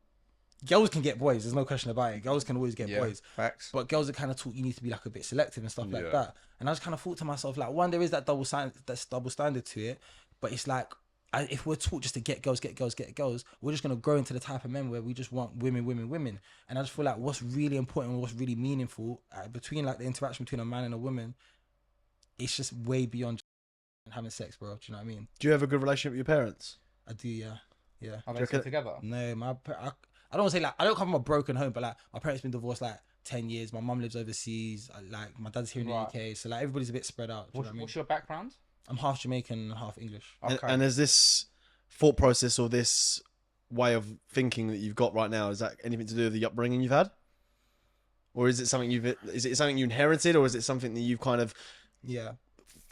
girls can get boys, there's no question about it. Girls can always get boys.
Facts.
But girls are kind of taught you need to be like a bit selective and stuff like
Yeah.
that. And I just kind of thought to myself, like, one, there is that double standard to it. But it's like, if we're taught just to get girls, we're just going to grow into the type of men where we just want women. And I just feel like what's really important and what's really meaningful between like the interaction between a man and a woman, it's just way beyond having sex, bro. Do you know what I mean?
Do you have a good relationship with your parents?
I do, yeah.
Are they still together?
No, I don't want to say like, I don't come from a broken home, but like my parents been divorced like 10 years. My mum lives overseas. Like my dad's here in the UK. So like everybody's a bit spread out. Do you know what I mean?
What's your background?
I'm half Jamaican and half English.
Okay.
And is this thought process or this way of thinking that you've got right now, is that anything to do with the upbringing you've had? Or is it something you inherited, or is it something that you've kind of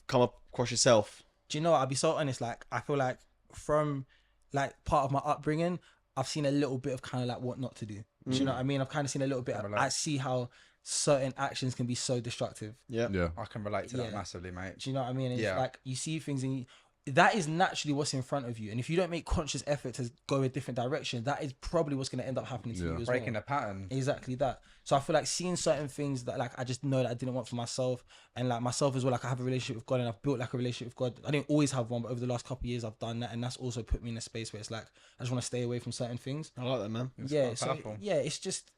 come across yourself?
Do you know what? I'll be so honest. Like, I feel like from like part of my upbringing, I've seen a little bit of kind of like what not to do. Do you know what I mean? I've kind of seen a little bit. I see how certain actions can be so destructive.
Yeah.
I can relate to that massively, mate.
Do you know what I mean? It's like you see things and that is naturally what's in front of you. And if you don't make conscious effort to go a different direction, that is probably what's going to end up happening to you as
Breaking
well.
a pattern.
Exactly that. So I feel like seeing certain things that like I just know that I didn't want for myself, and like myself as well, like I have a relationship with God and I've built like a relationship with God. I didn't always have one, but over the last couple of years I've done that, and that's also put me in a space where it's like I just want to stay away from certain things.
I like that, man.
It's just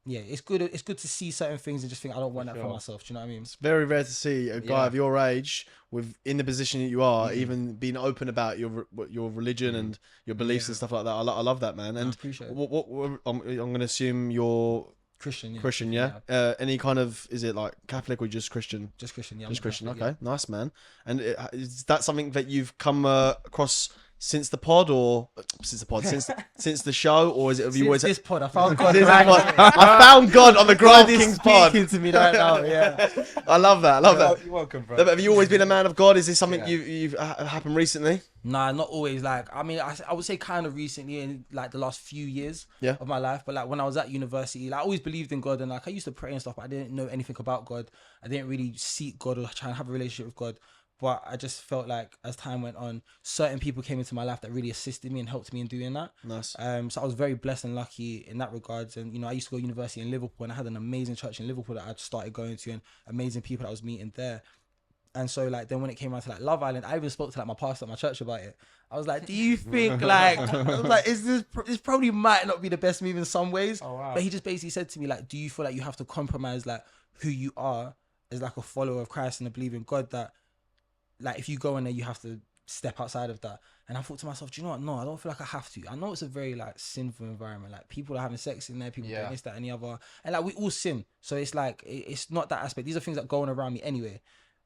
it's good. It's good to see certain things and just think I don't want that for myself. Do you know what I mean?
It's very rare to see a guy of your age in the position that you are, even being open about your religion and your beliefs and stuff like that. I love that, man. And
I appreciate it.
what I'm going to assume you're
Christian,
yeah. Any kind of, is it like Catholic or just Christian?
Just Christian, yeah.
Just Christian.
Catholic,
Okay, nice, man. And is that something that you've come across since the pod, or since the show, or is it have you always
this pod? I found God.
I found God on the Graft Kings pod.
Speaking to me right now, yeah.
I love that.
You're welcome, bro.
But have you always been a man of God? Is this something you've happened recently?
Nah, not always. Like, I mean, I would say kind of recently in like the last few years of my life. But like when I was at university, like I always believed in God, and like I used to pray and stuff, but I didn't know anything about God. I didn't really seek God or try and have a relationship with God. But I just felt like as time went on, certain people came into my life that really assisted me and helped me in doing that.
Nice.
So I was very blessed and lucky in that regards. And, you know, I used to go to university in Liverpool, and I had an amazing church in Liverpool that I started going to, and amazing people that I was meeting there. And so like then when it came out to like Love Island, I even spoke to like my pastor at my church about it. I was like, do you think like, I was like, this probably might not be the best move in some ways.
Oh, wow.
But he just basically said to me like, do you feel like you have to compromise like who you are as like a follower of Christ and a believer in God, that like if you go in there you have to step outside of that? And I thought to myself, do you know what? No, I don't feel like I have to. I know it's a very like sinful environment. Like people are having sex in there, people doing this, that, and the other, and like we all sin. So it's like it's not that aspect. These are things that go on around me anyway.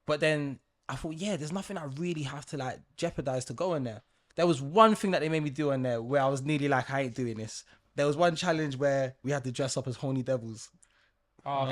But then I thought, there's nothing I really have to like jeopardize to go in there. There was one thing that they made me do in there where I was nearly like, I ain't doing this. There was one challenge where we had to dress up as horny devils.
Oh,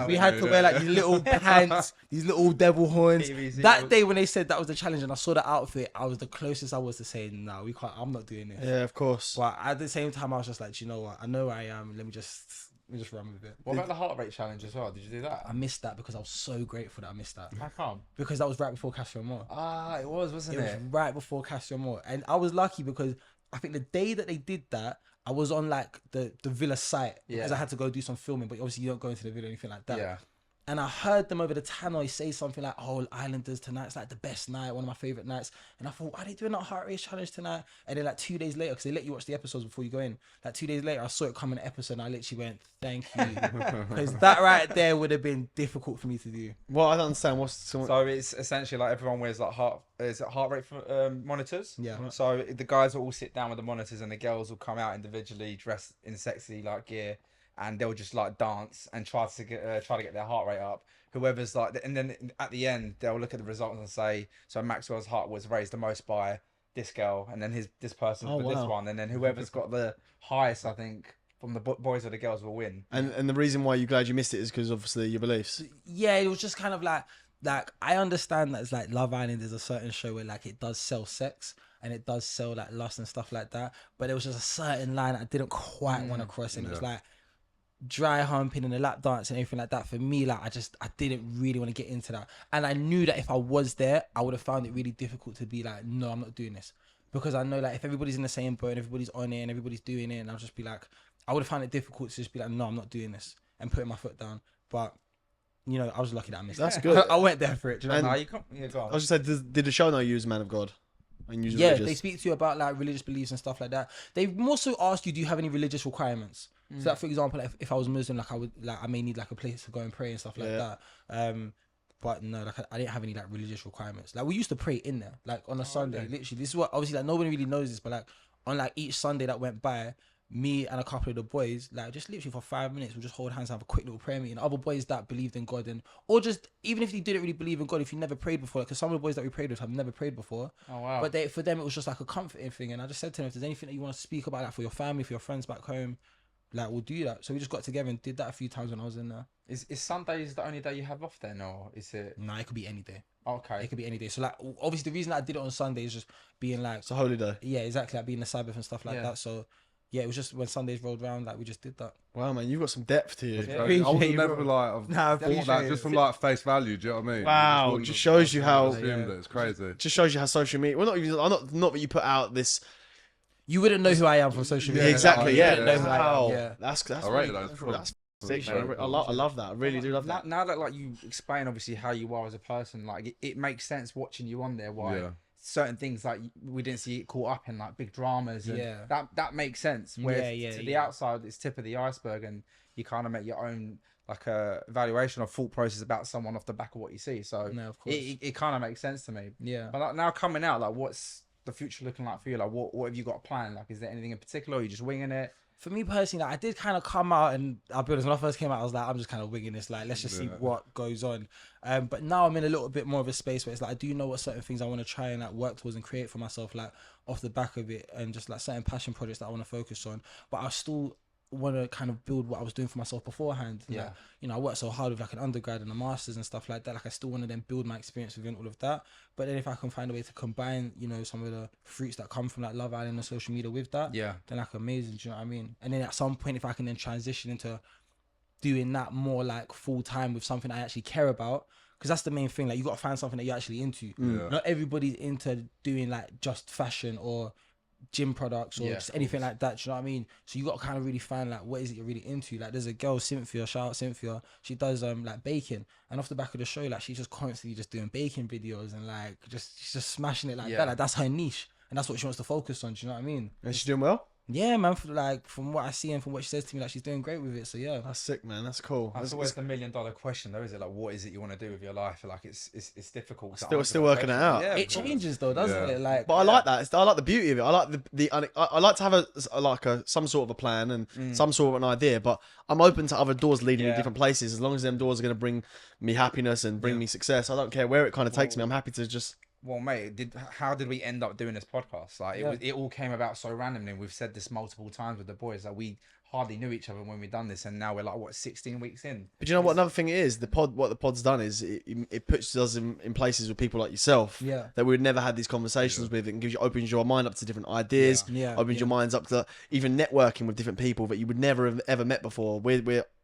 We had to wear like these little pants, these little devil horns. That day when they said that was the challenge and I saw the outfit, I was the closest I was to saying, no, we can't, I'm not doing this.
Yeah, of course.
But at the same time, I was just like, do you know what? I know where I am. Let me just We just run with it.
What about the heart rate challenge as well? Did you do that?
I missed that because I was so grateful that I missed that.
How come?
Because that was right before Casa Amor.
Ah, it was, wasn't
It was
it?
right before Casa Amor. And I was lucky because I think the day that they did that, I was on like the villa site because I had to go do some filming, but obviously you don't go into the villa or anything like that.
Yeah.
And I heard them over the tannoy say something like, "Oh, Islanders tonight's like the best night, one of my favorite nights." And I thought, "Why are they doing that heart rate challenge tonight?" And then like 2 days later, because they let you watch the episodes before you go in. Like 2 days later, I saw it come in an episode, and I literally went, "Thank you," because that right there would have been difficult for me to do.
Well, I don't understand.
So it's essentially like everyone wears like heart rate monitors.
Yeah.
So the guys will all sit down with the monitors, and the girls will come out individually dressed in sexy like gear, and they'll just like dance and try to get their heart rate up. Whoever's like, and then at the end they'll look at the results and say, so Maxwell's heart was raised the most by this girl, and then this person for this one, and then whoever's got the highest, I think, from the boys or the girls will win.
And the reason why you're glad you missed it is because obviously your beliefs.
Yeah, it was just kind of like I understand that it's like Love Island is a certain show where like it does sell sex and it does sell like lust and stuff like that, but there was just a certain line I didn't quite want to cross, and it was like dry humping and the lap dance and everything like that. For me, like I didn't really want to get into that, and I knew that if I was there, I would have found it really difficult to be like, no, I'm not doing this, because I know like if everybody's in the same boat and everybody's on it and everybody's doing it, and I'll just be like, I would have found it difficult to just be like, no, I'm not doing this, and putting my foot down. But you know, I was lucky that I missed
That's
it.
good.
I went there for it. Do you know
And-
what I mean?
You can't. Yeah, go on.
I was just saying, did the show know you as a man of God? And you was
Yeah,
religious?
they speak to you about like religious beliefs and stuff like that. They've more so asked you, do you have any religious requirements? So, like, for example, if I was Muslim, like I may need like a place to go and pray and stuff like that. But no, like I didn't have any like religious requirements. Like we used to pray in there, like on a Sunday.
okay.
Literally, this is what obviously like nobody really knows this, but like on like each Sunday that went by, me and a couple of the boys, like just literally for 5 minutes, we'll just hold hands and have a quick little prayer meeting. Other boys that believed in God, and or just even if you didn't really believe in God, if you never prayed before, because some of the boys that we prayed with have never prayed before.
Oh wow.
But for them it was just like a comforting thing, and I just said to them, if there's anything that you want to speak about, like for your family, for your friends back home, like we'll do that. So we just got together and did that a few times when I was in there.
Is Sundays the only day you have off then, or is it?
Nah, it could be any day.
Okay.
It could be any day. So like obviously the reason I did it on Sunday is just being like,
It's a holy day.
yeah, exactly, like being the Sabbath and stuff like
Yeah.
that. So yeah, it was just when Sundays rolled around, like we just did that.
Wow, man, you've got some depth to you.
Yeah.
I would
Appreciate
never
you,
like have
Nah,
thought that
appreciate
just
it.
from like face value. Do you know what I mean?
Wow,
Wouldn't
just
have-
shows you how-
assumed it. It's crazy.
Just shows you how social media. Well, not that you put out this.
You wouldn't know who I am from social media.
Exactly.
yeah,
Yeah.
yeah.
Wow.
Yeah.
That's
I rate those.
That's sick,
Appreciate
man.
it.
I love that. I really do love that.
Now that like you explain obviously how you are as a person, like it makes sense watching you on there why
Yeah.
certain things like we didn't see it caught up in like big dramas, and
Yeah.
that makes sense. Where
Yeah,
to the
yeah.
outside it's tip of the iceberg, and you kind of make your own like a evaluation or thought process about someone off the back of what you see. So
No, of course.
it kind of makes sense to me.
Yeah.
But like, now coming out, like what's the future looking like for you? Like what have you got planned? Like is there anything in particular, or are you just winging it?
For me personally, like, I did kind of come out, and I'll be honest, when I first came out, I was like, I'm just kind of winging this. Like, let's just see what goes on. But now I'm in a little bit more of a space where it's like, I do know what certain things I want to try and like work towards and create for myself, like off the back of it, and just like certain passion projects that I want to focus on. But I still want to kind of build what I was doing for myself beforehand.
Yeah.
Like, you know, I worked so hard with like an undergrad and a master's and stuff like that. Like I still want to then build my experience within all of that. But then if I can find a way to combine, you know, some of the fruits that come from like Love Island and social media with that,
Yeah.
then like amazing. Do you know what I mean? And then at some point, if I can then transition into doing that more like full time with something I actually care about, because that's the main thing. Like you got to find something that you're actually into.
Yeah.
Not everybody's into doing like just fashion or gym products or
Yeah,
just
of
anything like that. Do you know what I mean? So you got to kind of really find like what is it you're really into. Like there's a girl, Cynthia, shout out Cynthia. She does like baking, and off the back of the show, like she's just constantly just doing baking videos and like she's just smashing it like
Yeah.
that. Like that's her niche, and that's what she wants to focus on. Do you know what I mean?
And she's doing well.
Yeah, man. From what I see and from what she says to me, like she's doing great with it. So yeah.
That's sick, man. That's cool.
That's
That's
always the $1 million question, though, is it? Like, what is it you want to do with your life? Like, it's difficult. to
Still
answer that
working it
question.
out.
Yeah,
It
of course.
changes though, doesn't
Yeah.
it? Like,
But I like that. I like the beauty of it. I like I like to have some sort of a plan and some sort of an idea. But I'm open to other doors leading me
Yeah.
different places as long as them doors are going to bring me happiness and bring me success. I don't care where it kind of takes me. I'm happy to just.
Well, mate, how did we end up doing this podcast? Like,
Yeah.
it all came about so randomly. We've said this multiple times with the boys. Like, we hardly knew each other when we done this, and now we're like, what, 16 weeks in?
But you know what? Another thing it is, what the pod's done is it puts us in places with people like yourself that we would never had these conversations with. It opens your mind up to different ideas. Opens your minds up to even networking with different people that you would never have ever met before.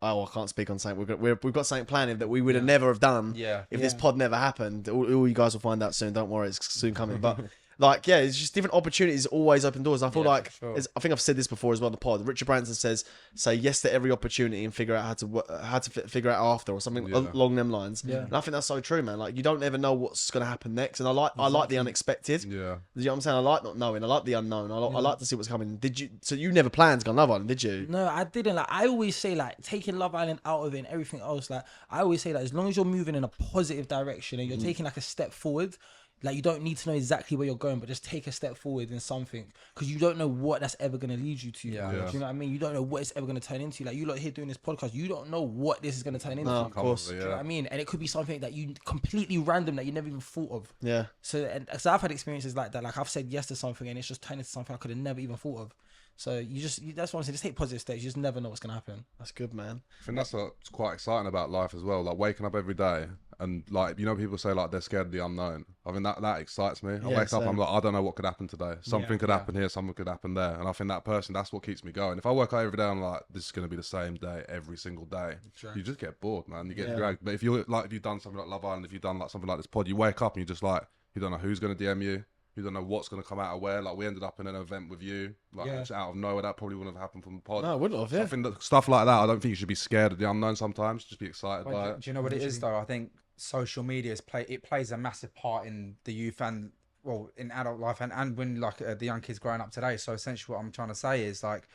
I can't speak on something. We've got something planning that we would have never have done if this pod never happened. All you guys will find out soon. Don't worry, it's soon coming. But like, yeah, it's just different opportunities always open doors. I feel like, I think I've said this before as well on the pod. Richard Branson says, say yes to every opportunity and figure out how to figure out after, or something along them lines. And I think that's so true, man. Like, you don't ever know what's going to happen next. And I like the unexpected. You know what I'm saying? I like not knowing. I like the unknown. I like to see what's coming. So you never planned to go on Love Island, did you?
No, I didn't. Like, I always say, like, taking Love Island out of it and everything else, like, I always say that as long as you're moving in a positive direction and you're taking like a step forward, like, you don't need to know exactly where you're going, but just take a step forward in something, because you don't know what that's ever going to lead you to. Do you know what I mean? You don't know what it's ever going to turn into. Like, you lot here doing this podcast, you don't know what this is going to turn into.
Of course.
Do you know what I mean? And it could be something that you completely random that you never even thought of.
Yeah.
So I've had experiences like that. Like, I've said yes to something and it's just turned into something I could have never even thought of. So that's what I'm saying. Just take positive steps. You just never know what's going to happen.
That's good, man.
I think that's what's quite exciting about life as well. Like, waking up every day and, like, you know, people say like they're scared of the unknown. I mean, that excites me. I wake up, I'm like, I don't know what could happen today. Something could happen here, something could happen there. And I think that's what keeps me going. If I wake up every day, I'm like, this is going to be the same day every single day. You just get bored, man. You get dragged. But if you've done something like Love Island, if you've done like something like this pod, you wake up and you're just like, you don't know who's going to DM you. You don't know what's going to come out of where. Like, we ended up in an event with you, like, just out of nowhere. That probably wouldn't have happened from the pod.
No, it wouldn't have, yeah.
I think that stuff like that, I don't think you should be scared of the unknown sometimes. Just be excited by it.
Do you know what it is, though? I think social media plays a massive part in the youth and, well, in adult life and when, like, the young kids growing up today. So essentially what I'm trying to say is, like,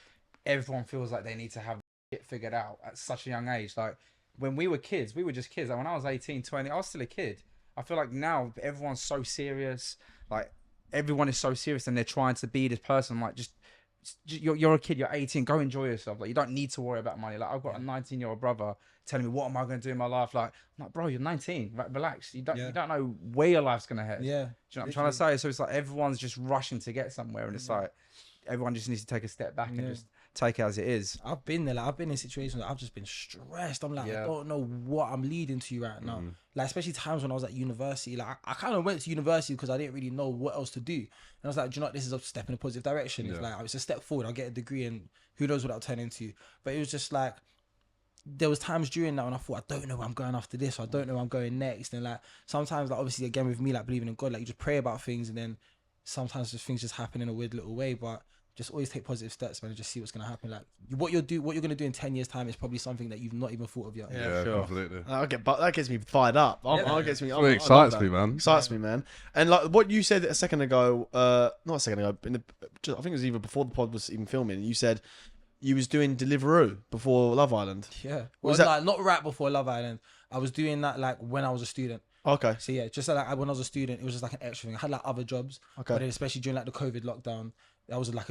everyone feels like they need to have it figured out at such a young age. Like, when we were kids, we were just kids. Like, when I was 18, 20, I was still a kid. I feel like now everyone's so serious. Like, everyone is so serious and they're trying to be this person. I'm like, just you're a kid, you're 18, go enjoy yourself. Like, you don't need to worry about money. Like, I've got a 19-year-old brother telling me, what am I going to do in my life? Like, I'm like, bro, you're 19, like, relax. You don't know where your life's going to head.
Yeah.
Do you know what I'm trying to say? So it's like everyone's just rushing to get somewhere, and it's like everyone just needs to take a step back and just take it as it is.
I've been there. Like, I've been in situations where I've just been stressed. I'm like, I don't know what I'm leading to right now. Like, especially times when I was at university. Like, I kind of went to university because I didn't really know what else to do. And I was like, do you know what? This is a step in a positive direction. It's like, it's a step forward. I'll get a degree and who knows what that'll turn into. But it was just like, there was times during that when I thought, I don't know where I'm going after this. Or I don't know where I'm going next. And like, sometimes, like, obviously, again, with me, like, believing in God, like, you just pray about things and then sometimes just things just happen in a weird little way. But just always take positive steps, man, and just see what's going to happen. Like, what you're going to do in 10 years' time is probably something that you've not even thought of yet.
Yeah, sure. Completely.
That gets me fired up. That gets me.
It excites me, man.
Excites me, man. And like what you said a second ago, not a second ago, I think it was even before the pod was even filming. You said you was doing Deliveroo before Love Island.
Yeah. Well, like, not right before Love Island. I was doing that like when I was a student.
Okay.
So yeah, just like when I was a student, it was just like an extra thing. I had like other jobs. Okay. But then especially during like the COVID lockdown, that was like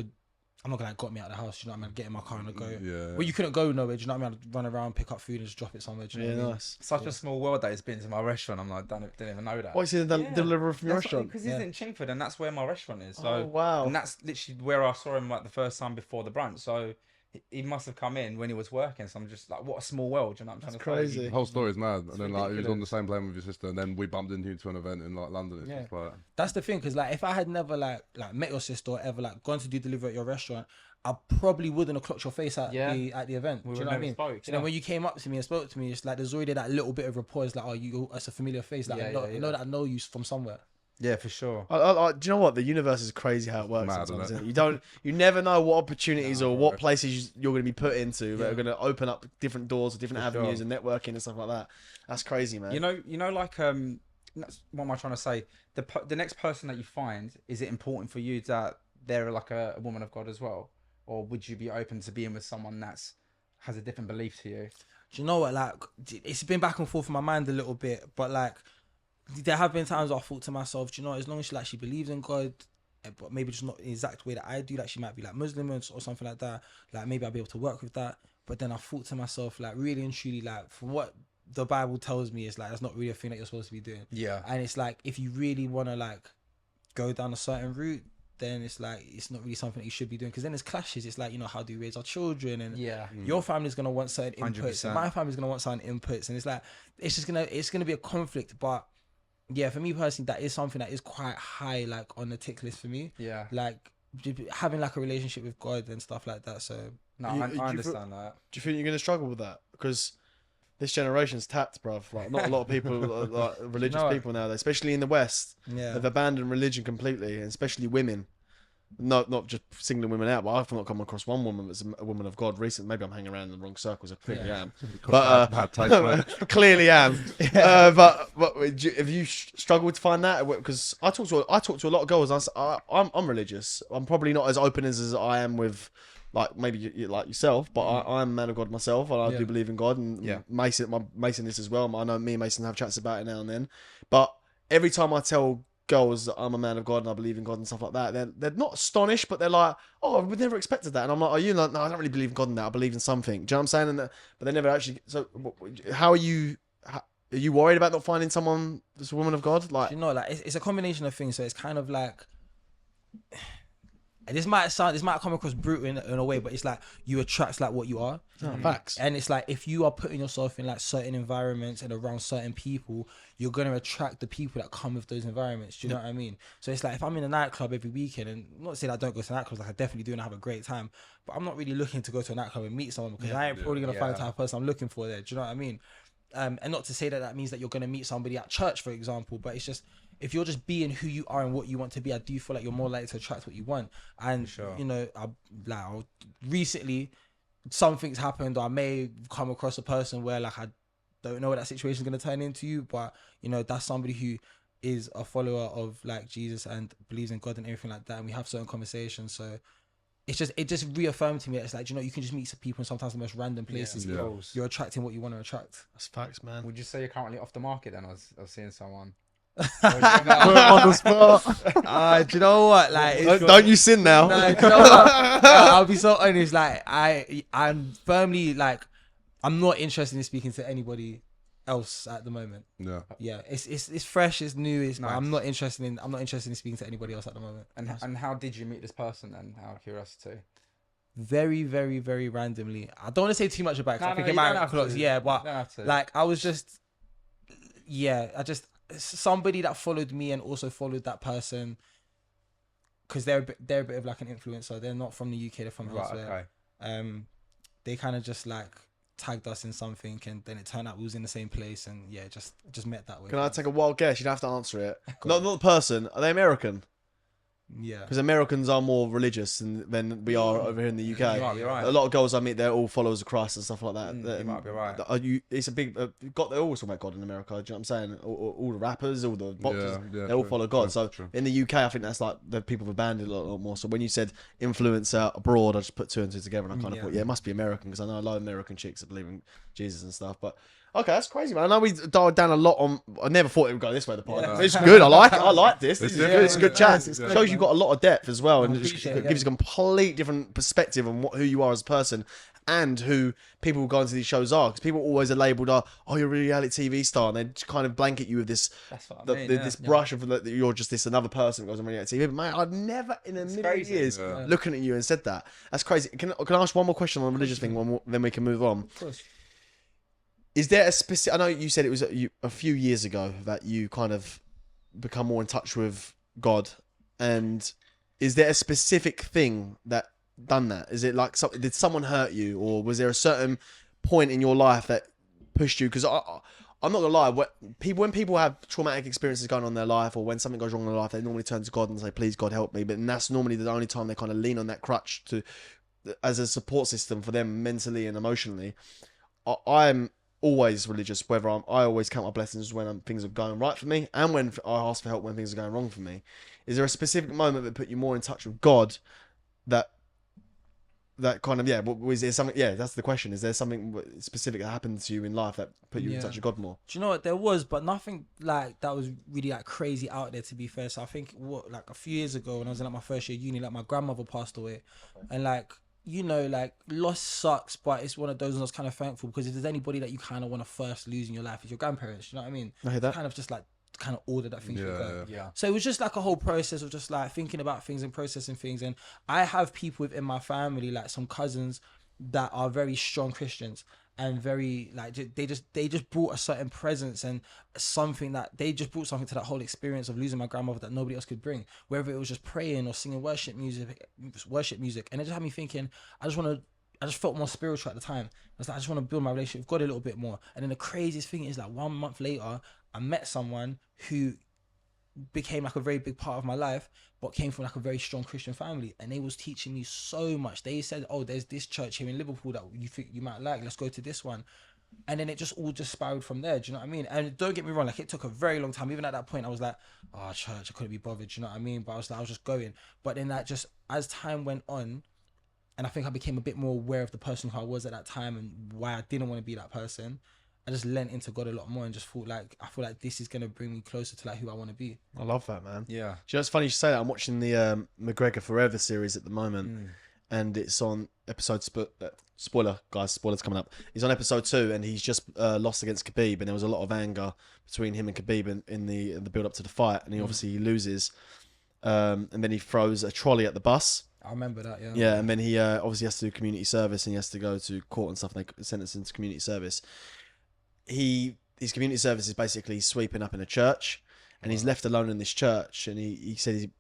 I'm not gonna like got me out of the house, you know what I mean? Get in my car and go. Yeah. Well, you couldn't go nowhere, do you know what I mean? I'd run around, pick up food and just drop it somewhere. Do you know what I mean? Nice.
Such a small world that it's been to my restaurant. I'm like, didn't even know that.
What, you said deliver from your restaurant?
Because he's in Chingford and that's where my restaurant is. So,
oh, wow.
And that's literally where I saw him like the first time before the brunch. So he must have come in when he was working. So I'm just like, what a small world. Do you know what I'm trying to say?
The whole story is mad. And then like he was on the same plane with your sister, and then we bumped into you to an event in like London. It's just like,
that's the thing, because like if I had never like met your sister or ever like gone to do delivery at your restaurant, I probably wouldn't have clocked your face at the event. Do you know what I mean? So then when you came up to me and spoke to me, it's like there's already that little bit of rapport. It's like, oh, it's a familiar face. Like I know that I know you from somewhere.
Yeah, for sure.
Do you know what? The universe is crazy how it works. Mad, sometimes, isn't it? You never know what opportunities or what places you're going to be put into that are going to open up different doors or different avenues and networking and stuff like that. That's crazy, man.
You know, like that's what am I trying to say? The next person that you find, is it important for you that they're like a woman of God as well, or would you be open to being with someone that's has a different belief to you?
Do you know what? Like, it's been back and forth in my mind a little bit, but like, there have been times I thought to myself, do you know, as long as she believes in God, but maybe just not in the exact way that I do, like she might be like Muslim or something like that, like maybe I'll be able to work with that. But then I thought to myself, like, really and truly, like, from what the Bible tells me, it's like that's not really a thing that you're supposed to be doing.
Yeah.
And it's like, if you really want to like go down a certain route, then it's like it's not really something that you should be doing, because then there's clashes. It's like, you know, how do we raise our children, and your family's gonna want certain inputs, and my family's gonna want certain inputs, and it's like it's gonna be a conflict. But yeah, for me personally, that is something that is quite high, like on the tick list for me.
Yeah,
like having like a relationship with God and stuff like that. So
no, I understand that.
Do you think you're gonna struggle with that? Because this generation's tapped, bruv. Like, not a lot of people are like religious people nowadays, especially in the West.
Yeah,
have abandoned religion completely, and especially women. Not just singling women out, but I've not come across one woman that's a woman of God recently. Maybe I'm hanging around in the wrong circles. I clearly am, but clearly am. But have you struggled to find that? Because I talk to a lot of girls. I'm religious. I'm probably not as open as I am with, like, maybe like yourself, but I'm a man of God myself, and I do believe in God. And Mason is as well. I know me and Mason have chats about it now and then. But every time I tell girls that I'm a man of God and I believe in God and stuff like that, they're not astonished, but they're like, "Oh, I would never expected that." And I'm like, "Are you?" Like, "No, I don't really believe in God in that. I believe in something." Do you know what I'm saying? But they never actually. So, how are you? Are you worried about not finding someone that's a woman of God? Like,
you know, like it's a combination of things. So it's kind of like. And this might come across brutal in a way, but it's like you attract like what you are.
Facts.
And it's like if you are putting yourself in like certain environments and around certain people, you're gonna attract the people that come with those environments. Do you know what I mean? So it's like if I'm in a nightclub every weekend, and not to say that I don't go to nightclubs, like I definitely do and I have a great time, but I'm not really looking to go to a nightclub and meet someone, because I ain't probably gonna find the type of person I'm looking for there. Do you know what I mean? And not to say that means that you're gonna meet somebody at church, for example, but it's just, if you're just being who you are and what you want to be, I do feel like you're more likely to attract what you want. And you know, recently something's happened, or I may come across a person where like I don't know what that situation is going to turn into, but you know, that's somebody who is a follower of like Jesus and believes in God and everything like that, and we have certain conversations. So it just reaffirmed to me that it's like, you know, you can just meet some people in sometimes the most random places. You're attracting what you want to attract.
That's facts, man.
Would you say you're currently off the market then? I was seeing someone.
On the spot.
Do you know what? Like,
don't you sin now?
No, do you know what? I'll be so honest. Like, I'm firmly like, I'm not interested in speaking to anybody else at the moment. Yeah. It's fresh. It's new. Nice. I'm not interested in speaking to anybody else at the moment.
And how did you meet this person then? Out of curiosity.
Very, very, very randomly. I don't want to say too much about it. I think it might have close. Yeah, but like I was just, somebody that followed me and also followed that person, because they're a bit of like an influencer. They're not from the UK, they're from elsewhere. Okay. They kind of just like tagged us in something, and then it turned out we was in the same place, and just met that way.
Can I take a wild guess? You don't have to answer it. Not the person. Are they American?
Yeah,
because Americans are more religious than we are over here in the UK.
You might be right.
A lot of girls I meet, they're all followers of Christ and stuff like that.
You might be right.
It's a big. They're always talking about God in America. Do you know what I'm saying? All the rappers, all the boxers, they all follow God. So in the UK, I think that's like the people have abandoned a lot more. So when you said influencer abroad, I just put two and two together, and I kind of thought, it must be American, because I know a lot of American chicks that believe in Jesus and stuff, but. Okay, that's crazy, man. I know we dialed down a lot on. I never thought it would go this way. The podcast. It's good. I like it. I like this. This is good. It's a good chat. It shows you've got a lot of depth as well, and it gives you a complete different perspective on who you are as a person and who people who go into these shows are. Because people always are labelled, "Oh, you're a reality TV star," and they kind of blanket you with this. That's what I mean, this brush of that you're just this another person that goes on reality TV. But man, I've never in a million years looking at you and said that. That's crazy. Can I ask one more question on the religious thing? Then we can move on. Of course. Is there a specific? I know you said it was a few years ago that you kind of become more in touch with God, and is there a specific thing that done that? Is it like did someone hurt you, or was there a certain point in your life that pushed you? Because I'm not gonna lie, when people have traumatic experiences going on in their life, or when something goes wrong in their life, they normally turn to God and say, "Please, God, help me." But that's normally the only time they kind of lean on that crutch as a support system for them mentally and emotionally. I'm always religious, whether I always count my blessings when things are going right for me, and when I ask for help when things are going wrong for me. Is there a specific moment that put you more in touch with God that kind of was there something? Yeah, that's the question. Is there something specific that happened to you in life that put you in touch with God more?
Do you know what? There was, but nothing like that was really like crazy out there, to be fair. So I think like a few years ago when I was in like my first year of uni, like my grandmother passed away, and like, you know, like loss sucks, but it's one of those, and I was kind of thankful, because if there's anybody that you kind of want to first lose in your life, it's your grandparents. You know what I mean?
I hear that.
Kind of just like kind of order that things would go.
Yeah.
So it was just like a whole process of just like thinking about things and processing things. And I have people within my family, like some cousins that are very strong Christians and very like they just brought a certain presence and something that they just brought something to that whole experience of losing my grandmother that nobody else could bring, whether it was just praying or singing worship music. And it just had me thinking, I just felt more spiritual at the time. I was like, I just want to build my relationship with God a little bit more. And then the craziest thing is like 1 month later, I met someone who became like a very big part of my life, but came from like a very strong Christian family, and they was teaching me so much. They said, oh, there's this church here in Liverpool that you think you might like, let's go to this one. And then it just all just spiraled from there. Do you know what I mean? And don't get me wrong, like it took a very long time. Even at that point, I was like, oh, church, I couldn't be bothered. Do you know what I mean? But I was just going. But then that just, as time went on, and I think I became a bit more aware of the person who I was at that time and why I didn't want to be that person, I just lent into God a lot more and just thought like, I feel like this is going to bring me closer to like who I want to be.
I love that, man.
Yeah.
Do you know, it's funny you say that. I'm watching the McGregor Forever series at the moment, and it's on episode spoiler, guys. Spoilers coming up. He's on episode 2, and he's just lost against Khabib, and there was a lot of anger between him and Khabib in the build up to the fight, and he obviously loses, and then he throws a trolley at the bus.
I remember that, yeah.
Yeah, and then he obviously has to do community service, and he has to go to court and stuff. And they sent us into community service. His community service is basically sweeping up in a church, and he's left alone in this church. And he said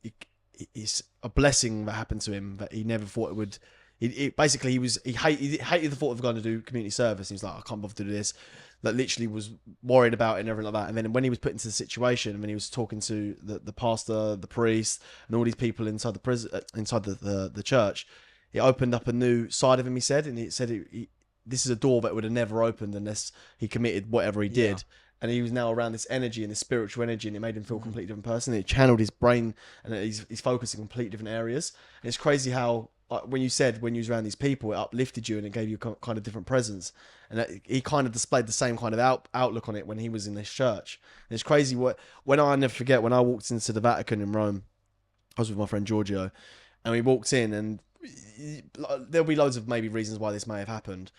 it's a blessing that happened to him that he never thought it would. He hated the thought of going to do community service. He's like, I can't bother to do this. That literally was worried about it and everything like that. And then when he was put into the situation, when he was talking to the pastor, the priest, and all these people inside the prison, inside the church, it opened up a new side of him. He said, and it said this is a door that would have never opened unless he committed whatever he did. Yeah. And he was now around this energy and this spiritual energy, and it made him feel a completely different person. It channeled his brain, and he's focused in completely different areas. And it's crazy how, like, when you was around these people, it uplifted you and it gave you kind of different presence. And he kind of displayed the same kind of outlook on it when he was in this church. And it's crazy when I never forget, when I walked into the Vatican in Rome, I was with my friend Giorgio, and we walked in, and there'll be loads of maybe reasons why this may have happened.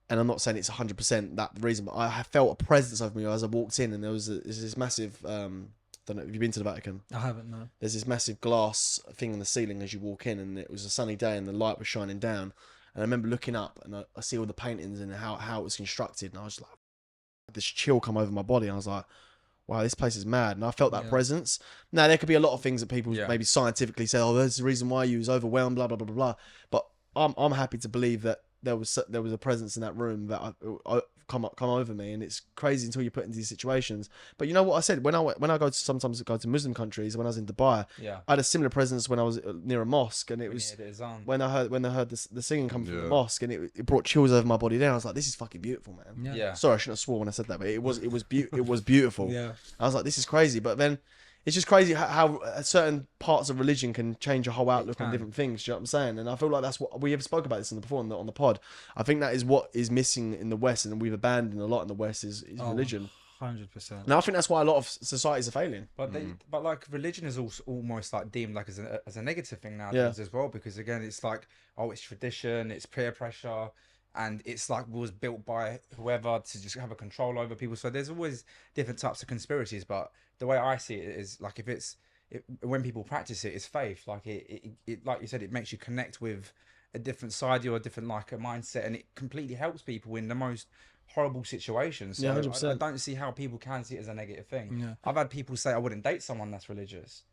And I'm not saying it's 100% that reason, but I felt a presence over me as I walked in, and there was this massive, don't know, have you been to the Vatican?
I haven't, no.
There's this massive glass thing on the ceiling as you walk in, and it was a sunny day and the light was shining down. And I remember looking up, and I see all the paintings and how it was constructed, and I was like, this chill come over my body, and I was like, wow, this place is mad. And I felt that presence. Now, there could be a lot of things that people maybe scientifically say, oh, there's the reason why you was overwhelmed, blah, blah, blah, blah, blah. But I'm happy to believe that there was a presence in that room that come over me, and it's crazy until you put into these situations. But you know what I said, when I sometimes go to Muslim countries, when I was in Dubai, I had a similar presence when I was near a mosque, and it was when I heard the singing come from the mosque, and it brought chills over my body. Then I was like, this is fucking beautiful, man.
Yeah.
Sorry, I shouldn't have swore when I said that, but it was beautiful.
Yeah.
I was like, this is crazy. But then it's just crazy how certain parts of religion can change your whole outlook on different things. Do you know what I'm saying? And I feel like that's what we have spoke about this before on the pod. I think that is what is missing in the West, and we've abandoned a lot in the West is religion.
100%.
And I think that's why a lot of societies are failing.
But but like religion is also almost like deemed like as a negative thing nowadays as well, because again it's like, oh, it's tradition, it's peer pressure, and it's like was built by whoever to just have a control over people. So there's always different types of conspiracies, but the way I see it is like when people practice it, it's faith. Like it like you said, it makes you connect with a different side or a different like a mindset, and it completely helps people in the most horrible situations. So
100%.
I don't see how people can see it as a negative thing.
Yeah.
I've had people say I wouldn't date someone that's religious.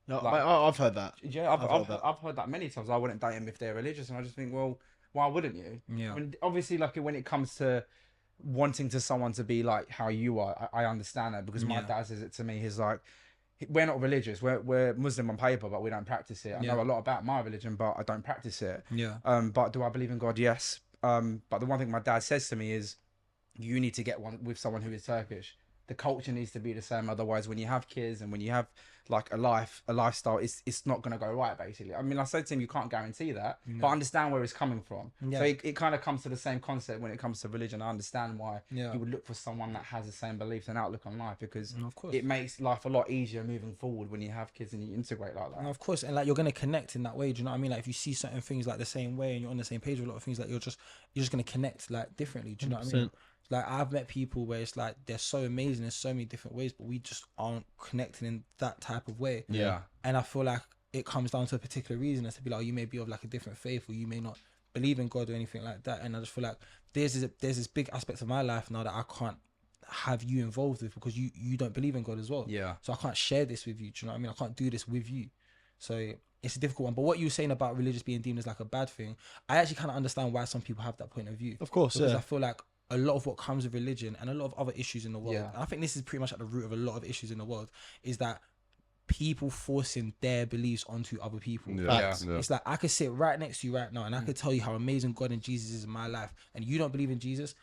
No, like, I've heard that.
Yeah, I've heard that many times. I wouldn't date them if they're religious, and I just think, well, why wouldn't you?
Yeah.
And obviously, like when it comes to wanting to someone to be like how you are, I understand that, because my dad says it to me. He's like, we're not religious. We're Muslim on paper, but we don't practice it. I know a lot about my religion, but I don't practice it.
Yeah.
But do I believe in God? Yes. But the one thing my dad says to me is, you need to get one with someone who is Turkish. The culture needs to be the same. Otherwise, when you have kids and when you have like a lifestyle, it's not going to go right, basically. I mean, I said to him, you can't guarantee that, but I understand where it's coming from. So it kind of comes to the same concept when it comes to religion. I understand why you would look for someone that has the same beliefs and outlook on life, because
of course
it makes life a lot easier moving forward when you have kids and you integrate like that.
And of course, and like you're going to connect in that way. Do you know what I mean? Like if you see certain things like the same way and you're on the same page with a lot of things, like you're just going to connect like differently. Do you know what I mean? Like I've met people where it's like they're so amazing in so many different ways, but we just aren't connecting in that type of way.
Yeah.
And I feel like it comes down to a particular reason, as to be like, you may be of like a different faith, or you may not believe in God or anything like that. And I just feel like there's this big aspect of my life now that I can't have you involved with, because you don't believe in God as well.
Yeah.
So I can't share this with you. Do you know what I mean? I can't do this with you. So it's a difficult one. But what you were saying about religious being deemed as like a bad thing, I actually kind of understand why some people have that point of view.
Of course,
because
yeah.
I feel like a lot of what comes with religion and a lot of other issues in the world,
Yeah.
and I think this is pretty much at the root of a lot of issues in the world, is that people forcing their beliefs onto other people.
Yeah.
It's like I could sit right next to you right now and I could tell you how amazing God and Jesus is in my life, and you don't believe in Jesus.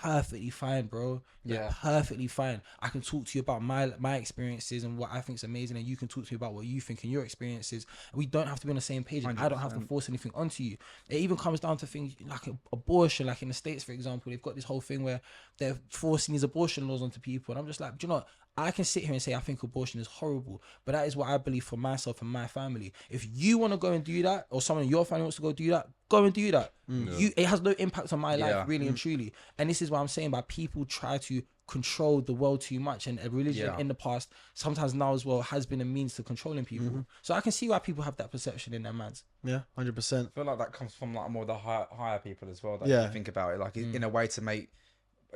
Perfectly fine, bro. Like, perfectly fine. I can talk to you about my experiences and what I think is amazing, and you can talk to me about what you think and your experiences. We don't have to be on the same page, and I don't have to force anything onto you. It even comes down to things like abortion. Like in the States, for example, they've got this whole thing where they're forcing these abortion laws onto people, and I'm just like, do you know what? I can sit here and say I think abortion is horrible, but that is what I believe for myself and my family. If you want to go and do that, or someone in your family wants to go do that, go and do that. It has no impact on my life, really and truly. And this is what I'm saying about people try to control the world too much, and a religion in the past, sometimes now as well, has been a means to controlling people. So I can see why people have that perception in their minds.
Yeah, 100%.
I feel like that comes from like more the higher people as well. That
Yeah.
you think about it, like in a way to make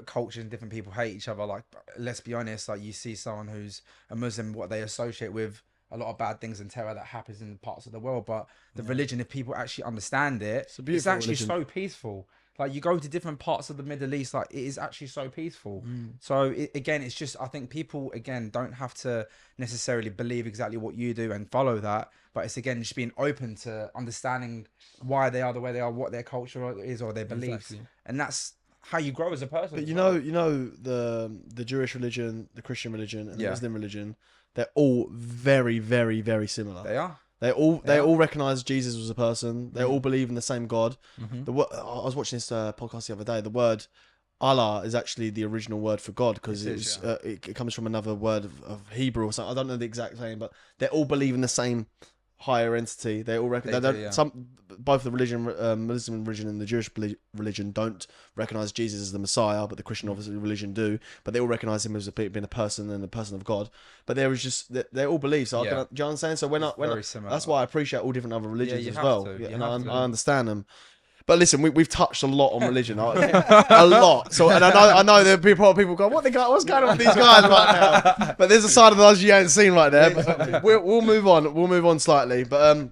cultures and different people hate each other. Like, let's be honest, like you see someone who's a Muslim, what they associate with a lot of bad things and terror that happens in parts of the world. But the religion, if people actually understand it, it's actually so peaceful. Like you go to different parts of the Middle East, like it is actually so peaceful. So again, it's just, I think people again don't have to necessarily believe exactly what you do and follow that, but it's again just being open to understanding why they are the way they are, what their culture is or their beliefs, and that's how you grow as a person.
But you know the Jewish religion, the Christian religion, and the Muslim religion, they're all very, very, very similar.
They are.
They all recognize Jesus was a person. They all believe in the same God. I was watching this podcast the other day. The word Allah is actually the original word for God, because it comes from another word of Hebrew or something. I don't know the exact name, but they all believe in the same higher entity. They all recognize both the religion, Muslim religion and the Jewish religion don't recognize Jesus as the Messiah, but the Christian obviously religion do. But they all recognize him as being a person and a person of God. But there was just they all believe. So do you know what I'm saying? So when that's why I appreciate all different other religions as well. And I understand them. But listen, we've touched a lot on religion, a lot. So, and I know there are people go, what's going on with these guys right now? But there's a side of us you ain't seen right there. But we'll move on. We'll move on slightly. But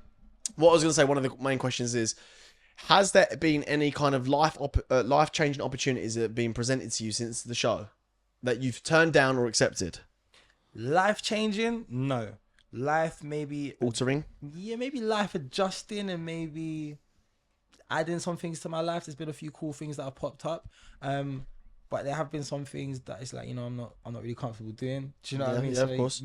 what I was going to say, one of the main questions is, has there been any kind of life-changing opportunities that have been presented to you since the show that you've turned down or accepted?
Life-changing? No. Life maybe...
Altering?
Yeah, maybe life adjusting, and maybe adding some things to my life. There's been a few cool things that have popped up, but there have been some things that it's like, I'm not really comfortable doing. Do you know what I mean?
Yeah,
so
of course.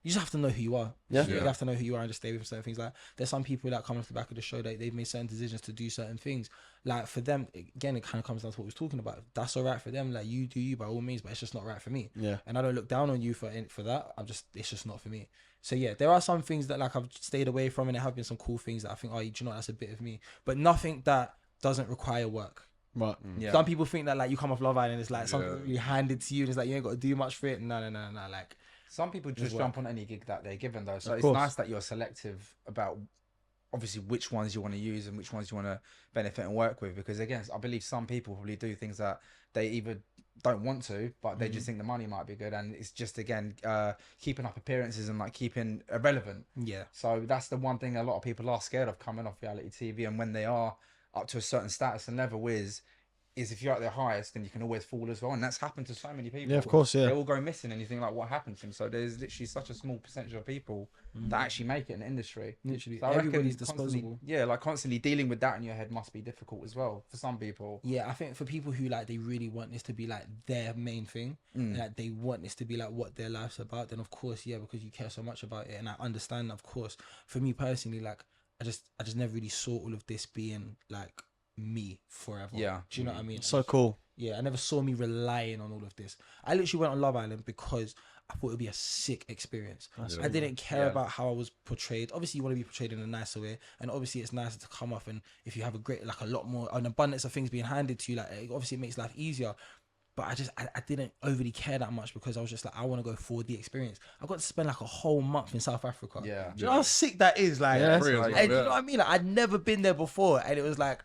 You just have to know who you are.
Yeah.
You have to know who you are and just stay with certain things. Like there's some people that come off the back of the show that they've made certain decisions to do certain things. Like for them, again, it kind of comes down to what we was talking about. That's all right for them. Like you do you by all means, but it's just not right for me.
Yeah. And
I don't look down on you for that. It's just not for me. So yeah, there are some things that like I've stayed away from, and there have been some cool things that I think, do you know, that's a bit of me. But nothing that doesn't require work.
Right.
Yeah.
Some people think that like you come off Love Island, it's like something really handed to you, and it's like you ain't got to do much for it. No. Like
some people just jump on any gig that they're given though. So it's nice that you're selective about obviously which ones you want to use and which ones you want to benefit and work with. Because again, I believe some people probably do things that they either don't want to, but they just think the money might be good, and it's just again keeping up appearances and like keeping relevant.
Yeah.
So that's the one thing a lot of people are scared of coming off reality TV, and when they are up to a certain status and level is if you're at their highest, then you can always fall as well, and that's happened to so many people.
Yeah, of course, yeah.
They all go missing, and you think like, what happened to them? So there's literally such a small percentage of people that actually make it in the industry.
Literally,
so
everybody's disposable.
Yeah, like constantly dealing with that in your head must be difficult as well for some people.
Yeah, I think for people who like they really want this to be like their main thing, like they want this to be like what their life's about, then of course, yeah, because you care so much about it, and I understand. Of course, for me personally, like I just never really saw all of this being like me forever.
Yeah.
Do you know what I mean?
So cool.
Yeah, I never saw me relying on all of this. I literally went on Love Island because I thought it would be a sick experience. I didn't care about how I was portrayed. Obviously, you want to be portrayed in a nicer way, and obviously, it's nicer to come off and if you have a lot more, an abundance of things being handed to you, like obviously, it makes life easier. But I didn't overly care that much because I was just like, I want to go for the experience. I got to spend like a whole month in South Africa.
Yeah.
Do you know how sick that is? Like,
Free as well,
and you know what I mean? Like, I'd never been there before, and it was like,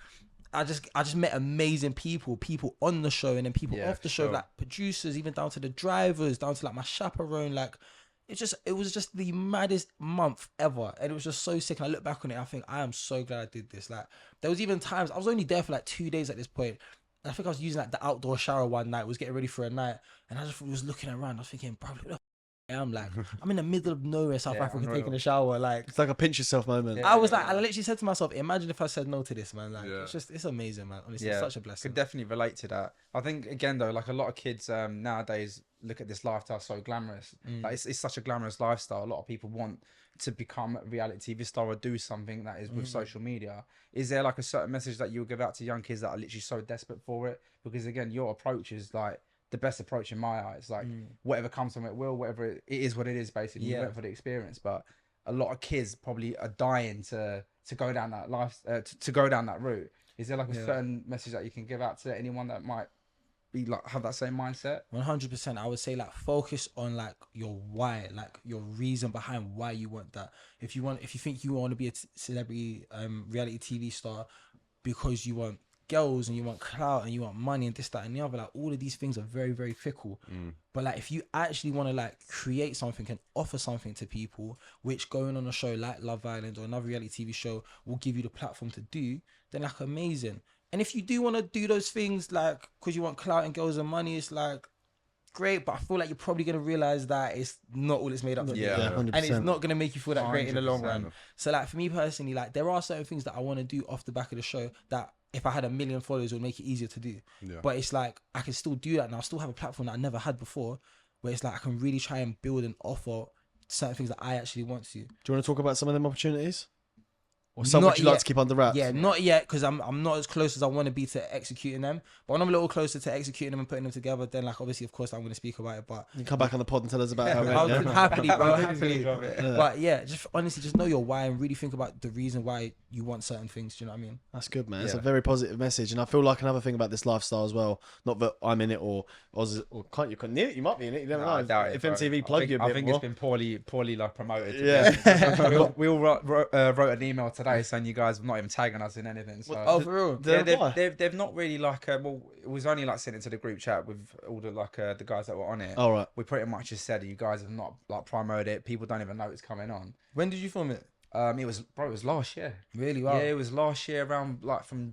I just met amazing people on the show, and then people off the show, like producers, even down to the drivers, down to like my chaperone. Like, it was just the maddest month ever, and it was just so sick. And I look back on it, I think I am so glad I did this. Like, there was even times I was only there for like 2 days at this point. I think I was using like the outdoor shower one night, was getting ready for a night, and I just was looking around. I was thinking, bro, look what the f- I am like. I'm in the middle of nowhere, South Africa, taking a shower. Like,
It's like a pinch yourself moment.
I was like, I literally said to myself, imagine if I said no to this, man. Like, it's amazing, man. Honestly, it's such a blessing.
Could definitely relate to that. I think again though, like a lot of kids nowadays look at this lifestyle so glamorous. Like it's such a glamorous lifestyle. A lot of people want to become a reality TV star or do something that is with social media. Is there like a certain message that you would give out to young kids that are literally so desperate for it? Because again, your approach is like the best approach in my eyes. Like whatever comes from it will, whatever it is what it is basically. You went for the experience, but a lot of kids probably are dying to go down that life to go down that route. Is there like a certain message that you can give out to anyone that might be like have that same mindset?
100%. I would say like focus on like your why, like your reason behind why you want that. If you think you want to be a celebrity reality TV star because you want girls and you want clout and you want money and this, that and the other, like all of these things are very, very fickle. But like if you actually want to like create something and offer something to people, which going on a show like Love Island or another reality TV show will give you the platform to do, then like amazing. And if you do want to do those things like because you want clout and girls and money, it's like great, but I feel like you're probably going to realize that it's not all it's made up to be.
100%.
And it's not going to make you feel that great in the long
100%.
run. So like for me personally, like there are certain things that I want to do off the back of the show that if I had 1 million followers, it would make it easier to do. But it's like I can still do that and I'll still have a platform that I never had before, where it's like I can really try and build and offer certain things that I actually want to.
Do you want to talk about some of them opportunities? Or some would you like to keep under wraps?
Yeah, not yet, because I'm not as close as I want to be to executing them. But when I'm a little closer to executing them and putting them together, then like obviously, of course, I'm going to speak about it. But
You come back on the pod and tell us about how it
I'll
went,
happily, bro, happily.
Yeah.
But yeah, just honestly, just know your why and really think about the reason why you want certain things. Do you know what I mean?
That's good, man. It's a very positive message, and I feel like another thing about this lifestyle as well. Not that I'm in it or can't you? You might be in it. You never know.
I doubt
If
it,
MTV
bro.
plug you a bit
I think
more.
it's been poorly like promoted.
Yeah.
we all wrote an email today saying you guys were not even tagging us in anything. So
Oh, for real?
yeah, they've not really like well, it was only like sent into the group chat with all the like the guys that were on it.
All right.
We pretty much just said you guys have not like promoted it. People don't even know it's coming on.
When did you film it?
It was last year.
Really? Wow.
Yeah, it was last year around like from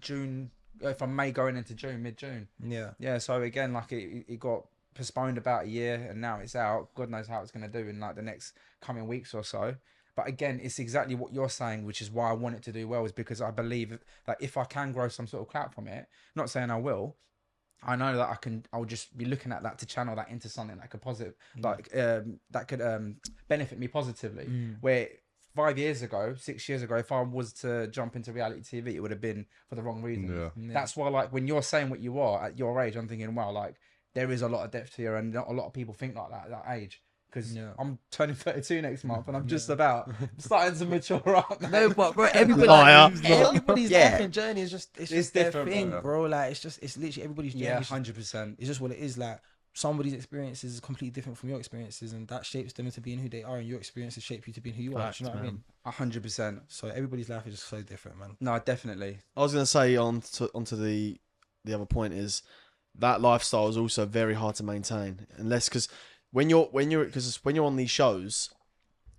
May going into June, mid-June. Yeah. So again, like it got postponed about a year, and now it's out. God knows how it's going to do in like the next coming weeks or so. But again, it's exactly what you're saying, which is why I want it to do well, is because I believe that if I can grow some sort of clout from it, not saying I will, I know that I'll just be looking at that to channel that into something that could that could benefit me positively. Where 5 years ago, 6 years ago, if I was to jump into reality TV, it would have been for the wrong reasons. That's why, like, when you're saying what you are at your age, I'm thinking, wow, like, there is a lot of depth here, and not a lot of people think like that at that age. Because I'm turning 32 next month, and I'm just about starting to mature up. Man.
No, but bro, everybody's life and journey is just it's their
different,
thing,
bro.
bro. Like it's literally everybody's journey.
Yeah,
It's just-
100%.
It's just what it is. Like somebody's experiences is completely different from your experiences, and that shapes them into being who they are, and your experiences shape you to being who you are. Do you know what I mean?
100%.
So everybody's life is just so different, man.
No, definitely.
I was going to say onto the other point is that lifestyle is also very hard to maintain, unless because when you're on these shows,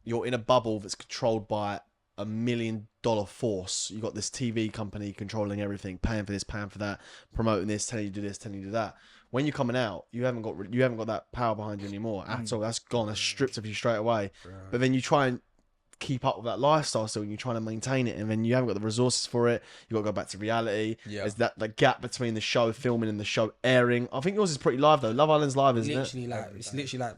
you're in a bubble that's controlled by $1 million force. You got this TV company controlling everything, paying for this, paying for that, promoting this, telling you to do this, telling you to do that. When you're coming out, you haven't got that power behind you anymore at all. That's gone. That's stripped of you straight away. But then you try and keep up with that lifestyle still, and you're trying to maintain it, and then you haven't got the resources for it. You got to go back to reality. There's the gap between the show filming and the show airing. I think yours is pretty live though. Love Island's live, isn't it?
It's literally like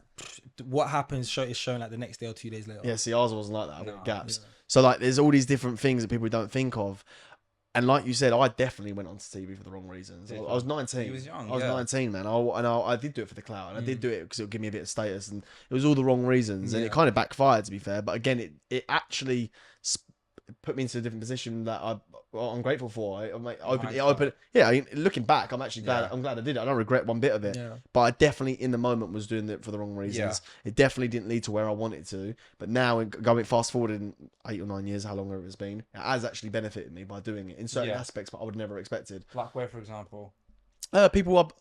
what happens is shown like the next day or 2 days later.
Yeah, see, ours wasn't like that. I've got gaps. So like, there's all these different things that people don't think of. And like you said, I definitely went onto TV for the wrong reasons. I was 19.
He was young.
I was 19, man. I did do it for the clout, and I did do it because it would give me a bit of status, and it was all the wrong reasons, and it kind of backfired, to be fair. But again, it actually put me into a different position that I'm grateful for. Looking back, I'm actually glad. I'm glad I did it. I don't regret one bit of it.
Yeah.
But I definitely, in the moment, was doing it for the wrong reasons. It definitely didn't lead to where I wanted to. But now, going fast forward in 8 or 9 years, how long it's been, it has actually benefited me by doing it in certain aspects, but I would have never expected.
Like where, for example?
People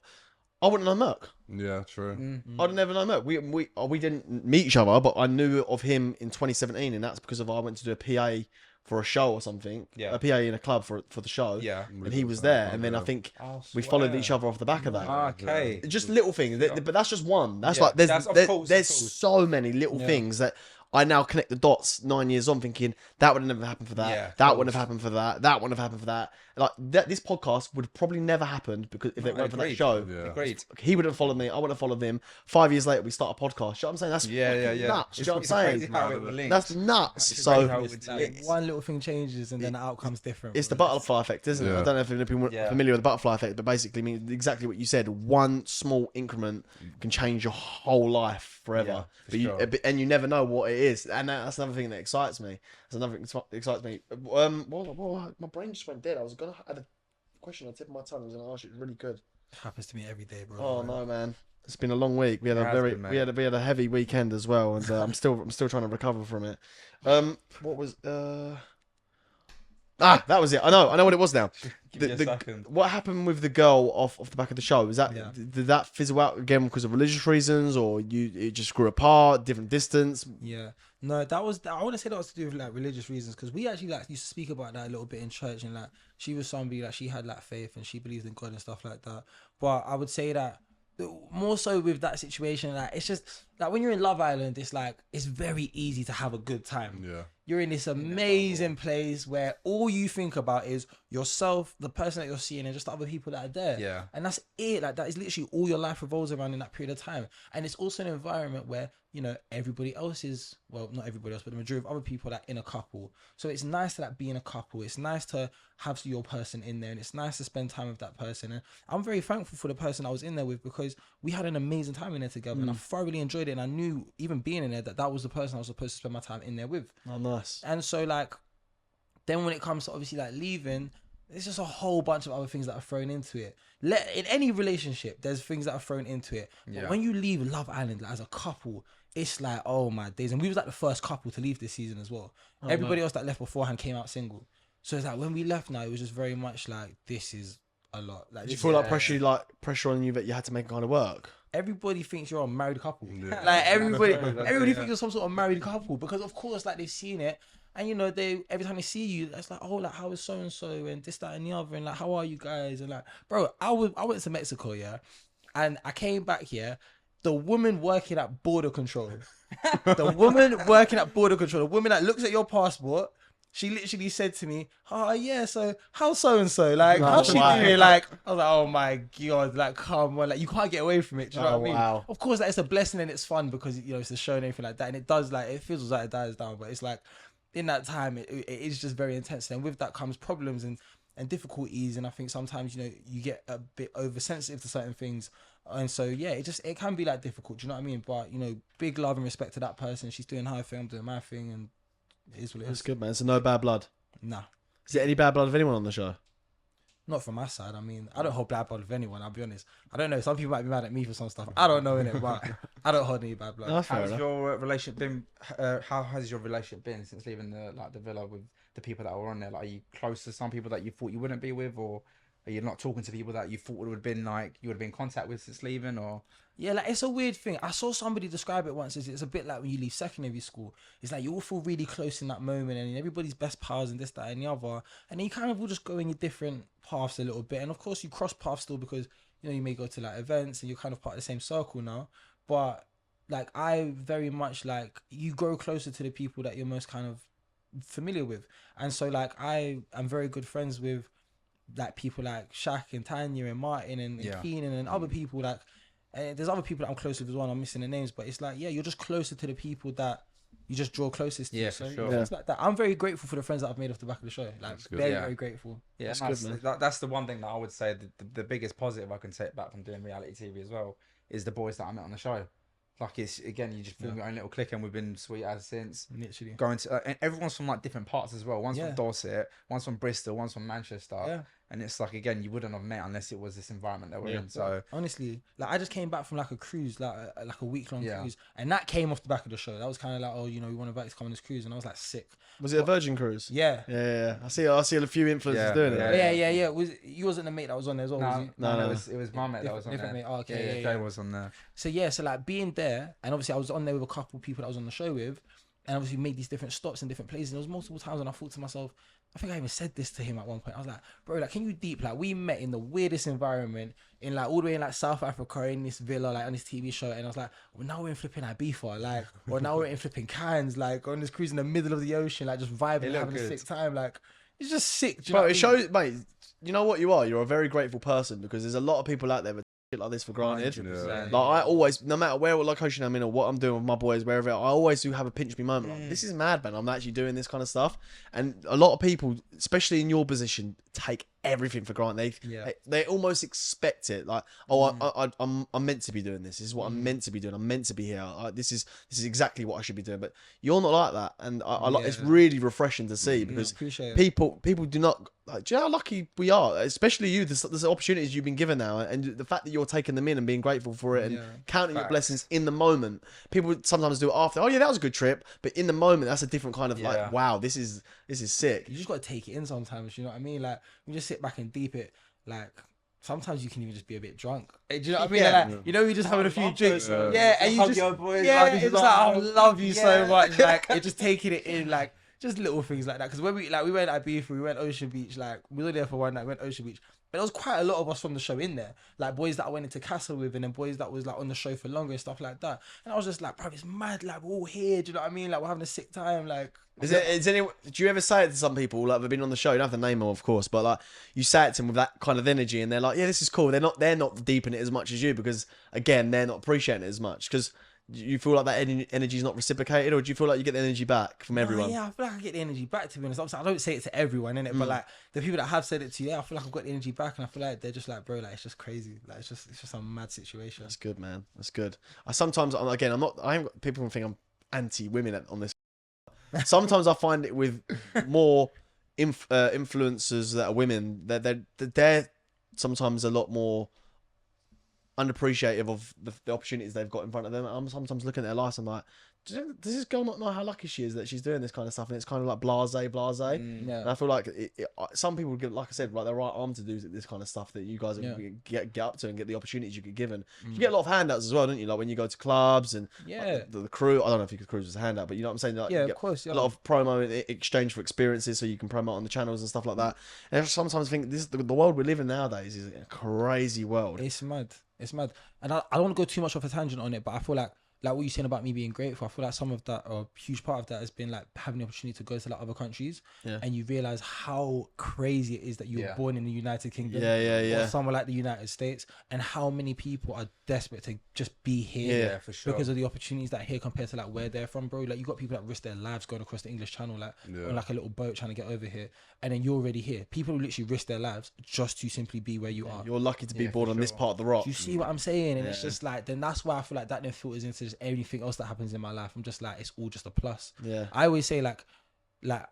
I wouldn't know Merc.
Yeah, true.
I'd never know Merc. We didn't meet each other, but I knew of him in 2017, and that's because I went to do a PA for a show or something. Yeah. A PA in a club for the show. Yeah. And he was there, and then I think we followed each other off the back of that.
Okay.
Just little things, but that's just one. That's like there's so many little things that I now connect the dots 9 years on, thinking that would have never happened for that. Yeah, that wouldn't have happened for that. That wouldn't have happened for that. Like this podcast would have probably never happened because if it weren't for that show. Yeah. Agreed. He would have followed me. I would have followed him. 5 years later, we start a podcast. You know what I'm saying? That's nuts. You know what I'm saying? That's nuts. So
one little thing changes and then the outcome's different.
It's the butterfly effect, isn't it? I don't know if people are familiar with the butterfly effect, but basically means exactly what you said. One small increment can change your whole life forever. And you never know what it is. And that's another thing that excites me. That's another thing that excites me. My brain just went dead. I was gonna have a question on the tip of my tongue. I was gonna ask you. It's really good.
Happens to me every day, bro.
Oh no, man. It's been a long week. We had we had a heavy weekend as well, and I'm still trying to recover from it. What was that was it. I know what it was now. What happened with the girl off the back of the show? Was that did that fizzle out again because of religious reasons, or it just grew apart, different distance?
Yeah, no, that was. I want to say that was to do with like religious reasons, because we actually like used to speak about that a little bit in church, and like she was somebody like she had like faith and she believed in God and stuff like that. But I would say that more so with that situation, like it's just like when you're in Love Island, it's like it's very easy to have a good time. Yeah. You're in this amazing place where all you think about is yourself, the person that you're seeing, and just the other people that are there. Yeah. And that's it. Like that is literally all your life revolves around in that period of time. And it's also an environment where, you know, everybody else is, well, not everybody else, but the majority of other people are like in a couple. So it's nice to like be in a couple. It's nice to have your person in there, and it's nice to spend time with that person. And I'm very thankful for the person I was in there with, because we had an amazing time in there together, and I thoroughly enjoyed it. And I knew, even being in there, that was the person I was supposed to spend my time in there with.
Oh, nice.
And so like then when it comes to obviously like leaving, there's just a whole bunch of other things that are thrown into it. In any relationship, there's things that are thrown into it. But when you leave Love Island like, as a couple, it's like, oh my days. And we was like the first couple to leave this season as well. Everybody else that left beforehand came out single. So it's like when we left now, it was just very much like, this is a lot. Like,
did you feel like pressure on you that you had to make kind of work?
Everybody thinks you're a married couple. Yeah. Like everybody thinks you're some sort of married couple, because of course, like they've seen it, and you know every time they see you, it's like, oh, like how is so and so, and this, that, and the other, and like how are you guys, and like, bro, I went to Mexico, and I came back here. The woman working at border control, the woman that looks at your passport. She literally said to me, "Oh yeah, so how's so and so? Like, how's she doing?" Like, I was like, "Oh my god, like, come on, like, you can't get away from it." Do you know what I mean? Wow. Of course, like, it's a blessing and it's fun because you know it's a show and everything like that, and it does like it feels like it dies down, but it's like in that time it is just very intense, and with that comes problems and difficulties, and I think sometimes you know you get a bit oversensitive to certain things, and so yeah, it can be like difficult. Do you know what I mean? But you know, big love and respect to that person. She's doing her thing, I'm doing my thing, and it is what it is.
That's good, man. So no bad blood?
Nah.
Is there any bad blood of anyone on the show?
Not from my side. I mean, I don't hold bad blood with anyone, I'll be honest. I don't know. Some people might be mad at me for some stuff. I don't know, innit? But I don't hold any bad blood.
No,
how has your relationship been? How has your relationship been since leaving the villa with the people that were on there? Like, are you close to some people that you thought you wouldn't be with, or are you not talking to people that you thought would have been like you would have been in contact with since leaving, or?
Yeah, like it's a weird thing. I saw somebody describe it once as it's a bit like when you leave secondary school. It's like you all feel really close in that moment, and everybody's best pals and this, that, and the other. And then you kind of all just go in your different paths a little bit. And of course, you cross paths still because you know you may go to like events and you're kind of part of the same circle now. But like I very much like you grow closer to the people that you're most kind of familiar with. And so like I am very good friends with like people like Shaq and Tanya and Martin and Keenan and other people like. And there's other people that I'm close with as well. I'm missing the names, but it's like, yeah, you're just closer to the people that you just draw closest to.
Yeah,
so,
for sure.
It's like that. I'm very grateful for the friends that I've made off the back of the show. Like, very grateful.
Yeah, that's good, man. That's the one thing that I would say the biggest positive I can take back from doing reality TV as well is the boys that I met on the show. Like it's again, you just form your own little clique, and we've been sweet as since.
Literally.
Going to and everyone's from like different parts as well. One's from Dorset, one's from Bristol, one's from Manchester.
Yeah.
And it's like again, you wouldn't have met unless it was this environment that we're in. So
honestly, like I just came back from like a cruise, like a week-long cruise, and that came off the back of the show. That was kind of like, oh, you know, we want to invite you to come on this cruise, and I was like sick.
Was it a Virgin cruise?
Yeah.
Yeah. I see a few influencers doing it.
Yeah. You wasn't the mate that was on there as well, was you?
No. It was my mate that was on
different
there.
Mate. Oh, okay.
Jay was on there.
So like being there, and obviously I was on there with a couple of people that I was on the show with, and obviously made these different stops in different places. There was multiple times when I thought to myself, I think I even said this to him at one point. I was like, bro, like, can you deep, like, we met in the weirdest environment in like all the way in like South Africa in this villa, like on this TV show. And I was like, well, now we're in flipping Ibiza, like, or now we're in flipping Cannes, like on this cruise in the middle of the ocean, like just vibing, having a sick time. Like, it's just sick.
Bro, it shows, mate, you know what you are? You're a very grateful person because there's a lot of people out there that shit like this for granted. Like I always, no matter where location I'm in or what I'm doing with my boys, wherever, I always do have a pinch me moment. Like, this is mad, man. I'm actually doing this kind of stuff, and a lot of people, especially in your position, take everything for granted. They almost expect it. Like, oh, I'm meant to be doing this. This is what I'm meant to be doing. I'm meant to be here. This is exactly what I should be doing. But you're not like that, and it's really refreshing to see because people do not. Like, do you know how lucky we are? Especially you, there's opportunities you've been given now, and the fact that you're taking them in and being grateful for it and counting your blessings in the moment. People sometimes do it after. Oh yeah, that was a good trip, but in the moment, that's a different kind of like, wow, this is sick.
You just got to take it in sometimes. You know what I mean? Like, you just sit back and deep it. Like, sometimes you can even just be a bit drunk. Do you know what I mean? Like, you know, you're just having a few drinks. And you just
your boys,
it's like, I love you so much. Like, you're just taking it in, like. Just little things like that. Because when we went at Ibiza, we went Ocean Beach. Like, we were there for one night. We went Ocean Beach, but there was quite a lot of us from the show in there. Like boys that I went into Casa with, and then boys that was like on the show for longer and stuff like that. And I was just like, bro, it's mad. Like, we're all here. Do you know what I mean? Like, we're having a sick time. Like,
do you ever say it to some people like they've been on the show? You don't have to name them, of course, but like you say it to them with that kind of energy, and they're like, yeah, this is cool. They're not deep in it as much as you because again, they're not appreciating it as much because. Do you feel like that energy is not reciprocated, or do you feel like you get the energy back from everyone?
Yeah, I feel like I get the energy back, to be honest. Obviously, I don't say it to everyone, innit? But like the people that have said it to you, I feel like I've got the energy back, and I feel like they're just like, bro, like it's just crazy. Like it's just some mad situation.
That's good, man. That's good. I haven't got people think I'm anti-women on this. Sometimes I find it with more influencers that are women, they're sometimes a lot more unappreciative of the opportunities they've got in front of them. I'm sometimes looking at their lives, I'm like, does this girl not know how lucky she is that she's doing this kind of stuff? And it's kind of like blase. And I feel like some people get, like I said, like the right arm to do this kind of stuff that you guys get up to and get the opportunities you get given. You get a lot of handouts as well, don't you? Like when you go to clubs and like the crew. I don't know if you could cruise as a handout, but you know what I'm saying? Like,
of course. Yeah.
A lot of promo in exchange for experiences, so you can promote on the channels and stuff like that. And I sometimes think the world we live in nowadays is a crazy world.
It's mad. It's mad. And I don't want to go too much off a tangent on it, but I feel like what you're saying about me being grateful, I feel like some of that, or a huge part of that, has been like having the opportunity to go to like other countries, and you realize how crazy it is that you were born in the United Kingdom, or somewhere like the United States, and how many people are desperate to just be here,
for sure,
because of the opportunities that are here compared to like where they're from, bro. Like you got people that risk their lives going across the English Channel, like on like a little boat trying to get over here, and then you're already here. People who literally risk their lives just to simply be where you are.
You're lucky to be born on this part of the rock.
Do you see what I'm saying? And it's just like, then that's why I feel like that then filters into just everything else that happens in my life. I'm just like, it's all just a plus. I always say like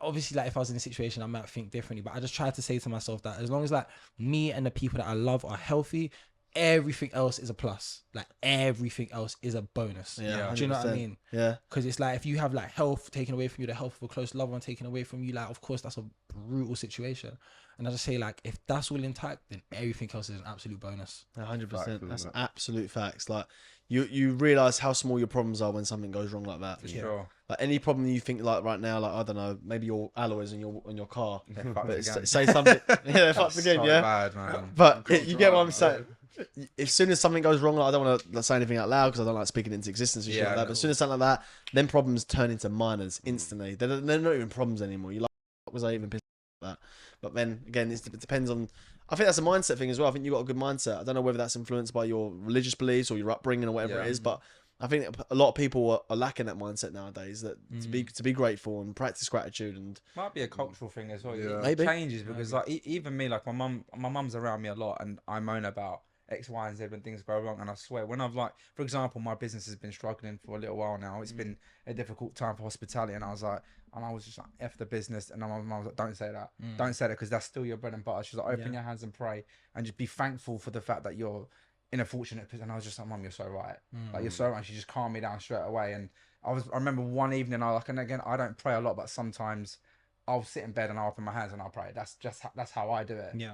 obviously, like if I was in a situation, I might think differently, but I just try to say to myself that as long as like me and the people that I love are healthy, everything else is a plus. Like everything else is a bonus. Do you know what I mean? Because it's like if you have like health taken away from you, the health of a close loved one taken away from you, like of course that's a brutal situation. And I just say like if that's all intact, then everything else is an absolute bonus.
100%. That's absolute facts. Like you realize how small your problems are when something goes wrong like that.
For sure.
Like any problem you think like right now, like I don't know, maybe your alloys in your car. But say something. They're fucked again.
So bad, man.
But you get what I'm saying. As soon as something goes wrong, like, I don't want to say anything out loud because I don't like speaking into existence and shit like that. But as soon as something like that, then problems turn into minors instantly. They're not even problems anymore. You like, what was I even pissed about that? But then again, it depends on. I think that's a mindset thing as well. I think you got a good mindset. I don't know whether that's influenced by your religious beliefs or your upbringing or whatever it is, but I think a lot of people are lacking that mindset nowadays. That to be grateful and practice gratitude, and
might be a cultural thing as well.
Maybe
it changes because like even me, like my mum's around me a lot, and I moan about X, Y, and Z when things go wrong. And I swear, when I've like, for example, my business has been struggling for a little while now. It's been a difficult time for hospitality, and I was just like, F the business. And my mum was like, don't say that. Don't say that, because that's still your bread and butter. She's like, open your hands and pray and just be thankful for the fact that you're in a fortunate position. And I was just like, Mum, you're so right. Like, you're so right. And she just calmed me down straight away. And I remember one evening, and again, I don't pray a lot, but sometimes I'll sit in bed and I'll open my hands and I'll pray. That's how I do it.
Yeah.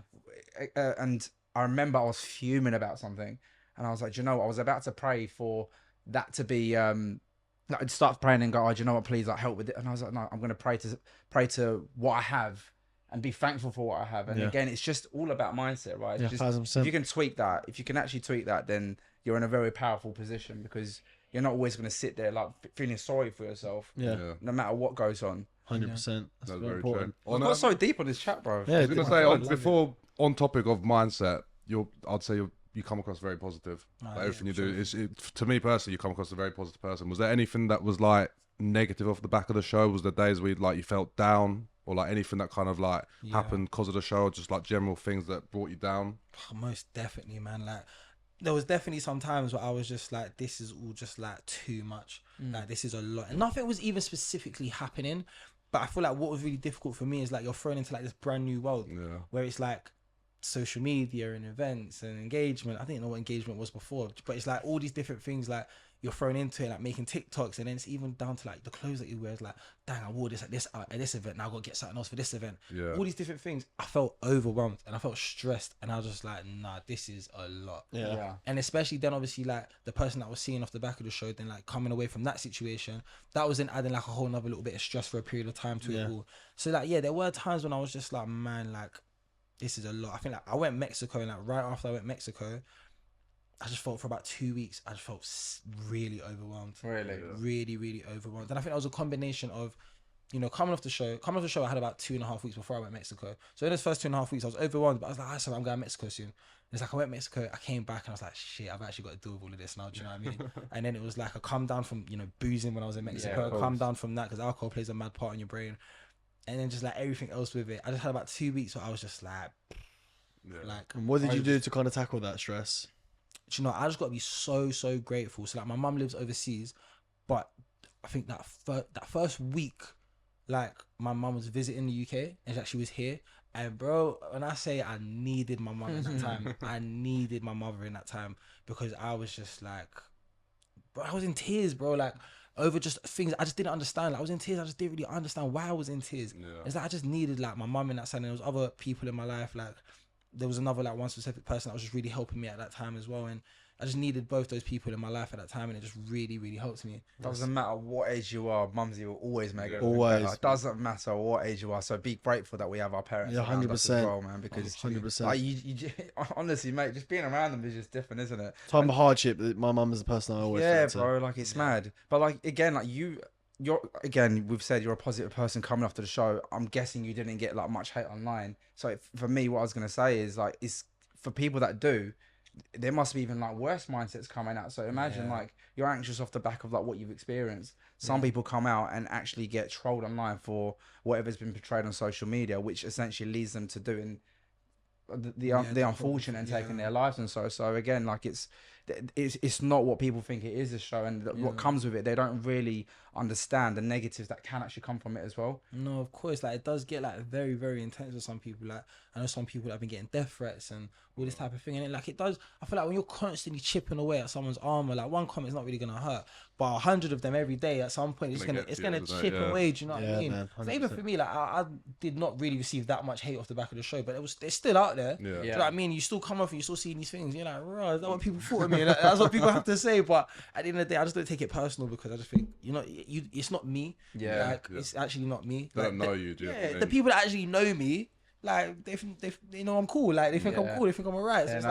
And I remember I was fuming about something, and I was like, do you know what? I was about to pray for that to be, I'd start praying and go, oh, do you know what? Please, like, help with it. And I was like, no, I'm going to pray to what I have and be thankful for what I have. And again, it's just all about mindset, right? It's just, if you can tweak that, if you can actually tweak that, then you're in a very powerful position, because you're not always going to sit there like feeling sorry for yourself. No matter what goes on.
100%. That's very important.
I got so deep on this chat, bro.
I was going to say, before, on topic of mindset, I'd say you come across very positive. Everything you do to me personally, you come across a very positive person. Was there anything that was like negative off the back of the show? Was there days where like you felt down, or like anything that kind of like happened because of the show, or just like general things that brought you down?
Most definitely, man. Like, there was definitely some times where I was just like, this is all just like too much. Like, this is a lot, and nothing was even specifically happening. But I feel like what was really difficult for me is like, you're thrown into like this brand new world where it's like social media and events and engagement. I didn't know what engagement was before, but it's like all these different things, like you're thrown into it, like making TikToks, and then it's even down to like the clothes that you wear. It's like, dang, I wore this at this event, now I gotta get something else for this event. All these different things. I felt overwhelmed and I felt stressed, and I was just like, nah, this is a lot. And especially then, obviously, like the person that was seeing off the back of the show, then like coming away from that situation, that was then adding like a whole nother little bit of stress for a period of time to it all. So like, there were times when I was just like, man, like, this is a lot. I think like I went Mexico, and like right after I went Mexico, I just felt for about 2 weeks, I just felt really overwhelmed. Really, really overwhelmed. And I think that was a combination of, you know, coming off the show, I had about 2.5 weeks before I went Mexico. So in those first 2.5 weeks, I was overwhelmed, but I was like, sorry, I'm going to Mexico soon. And it's like, I went Mexico, I came back, and I was like, shit, I've actually got to deal with all of this now, do you know what I mean? And then it was like a come down from, you know, boozing when I was in Mexico, come down from that, because alcohol plays a mad part in your brain. And then just like everything else with it. I just had about 2 weeks where I was just like,
and what did you do to kind of tackle that stress?
You know, I just got to be so grateful. So like, my mum lives overseas, but I think that first week, like my mum was visiting the UK, and she was here. And bro, when I say I needed my mum in that time, I needed my mother in that time, because I was just like, bro, I was in tears, bro. Like, over just things I just didn't understand. Like, I was in tears. I just didn't really understand why I was in tears. It's like I just needed like my mum in that time. And there was other people in my life, like there was another like one specific person that was just really helping me at that time as well. And I just needed both those people in my life at that time, and it just really, really helped me.
Doesn't matter what age you are, mumsy will always make it.
Always.
It doesn't matter what age you are. So be grateful that we have our parents.
100%.
As well, man. Because
100%.
Like, you honestly, mate, just being around them is just different, isn't it?
Time of hardship. My mum is the person I always.
Yeah, bro. Like, it's mad. But like, again, like you're again, we've said you're a positive person coming after the show. I'm guessing you didn't get like much hate online. So for me, what I was gonna say is like, it's for people that do, there must be even like worse mindsets coming out. So imagine like you're anxious off the back of like what you've experienced. Some people come out and actually get trolled online for whatever's been portrayed on social media, which essentially leads them to doing the unfortunate and taking their lives. And so again, like it's not what people think it is, this show, and what comes with it. They don't really understand the negatives that can actually come from it as well.
No, of course, like it does get like very, very intense with some people. Like I know some people that have been getting death threats and all this type of thing, and it does. I feel like when you're constantly chipping away at someone's armor, like one comment's not really gonna hurt, but 100 of them every day at some point it's gonna chip away. Do you know what I mean?
Man,
so even for me, like I did not really receive that much hate off the back of the show, but it's still out there. Do you know what I mean? You still come off and you still seeing these things. You're like, right, is that what people thought of me? That's what people have to say. But at the end of the day, I just don't take it personal, because I just think, you know, it's not me. It's actually not me.
They don't know you, do you?
The people that actually know me, like they know I'm cool. Like they think I'm cool. They think I'm alright. So it's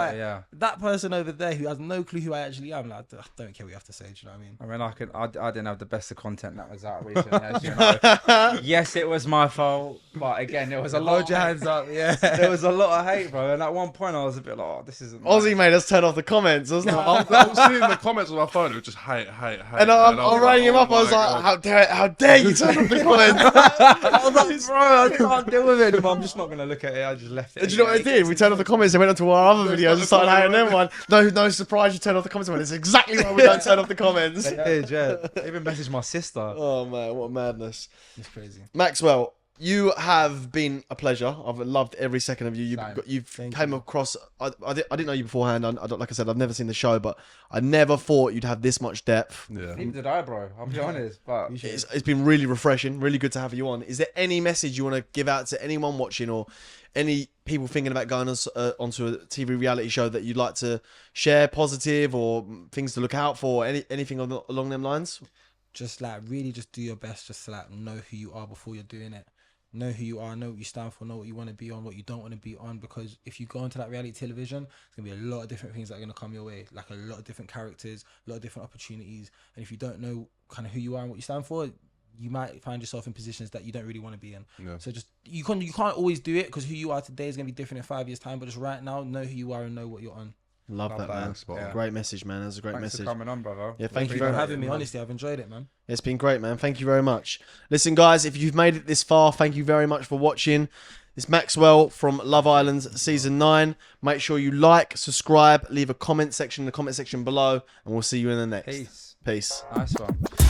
that person over there who has no clue who I actually am. Like I don't care what you have to say. Do you know what I mean?
I mean, I didn't have the best of content that was out recently, as you know. Yes, it was my fault, but again, there was a lot.
Hold your hands up. Yeah,
there was a lot of hate, bro. And at one point, I was a bit like, "Oh, this isn't."
Aussie made us turn off the comments, wasn't it?
I was seeing the comments on my phone. It was just hate.
And I'm writing him up. I was like, how dare you turn off the comments?
I was like, bro, I can't deal with it anymore. I'm just not gonna gonna look at it. I just left it.
Do you know what I did? We turned off the comments and went on to our other videos and started hating them one. No surprise, you turned off the comments. It's exactly why we don't turn off the comments.
They did, yeah. I even messaged my sister.
Oh man, what madness!
It's crazy.
Maxwell, you have been a pleasure. I've loved every second of you. You've came across. I didn't know you beforehand. Like I said, I've never seen the show, but I never thought you'd have this much depth.
Yeah.
Neither did I, bro. I'll be honest, but
It's been really refreshing. Really good to have you on. Is there any message you want to give out to anyone watching or any people thinking about going onto a TV reality show that you'd like to share, positive or things to look out for? Anything along them lines?
Just like really just do your best just to like know who you are before you're doing it. Know who you are, know what you stand for, know what you want to be on, what you don't want to be on, because if you go into that reality television, there's going to be a lot of different things that are going to come your way, like a lot of different characters, a lot of different opportunities, and if you don't know kind of who you are and what you stand for, you might find yourself in positions that you don't really want to be in. Yeah. So just you can't always do it, because who you are today is going to be different in 5 years time, but just right now, know who you are and know what you're on.
Love that, man. Yeah. Great message, man. That's a great message.
Thanks for coming on, brother.
Yeah, thank you very much
for having me. Honestly, I've enjoyed it, man.
It's been great, man. Thank you very much. Listen, guys, if you've made it this far, thank you very much for watching. It's Maxwell from Love Island Season 9. Make sure you like, subscribe, leave a comment section in the comment section below, and we'll see you in the next.
Peace.
Peace.
Nice one.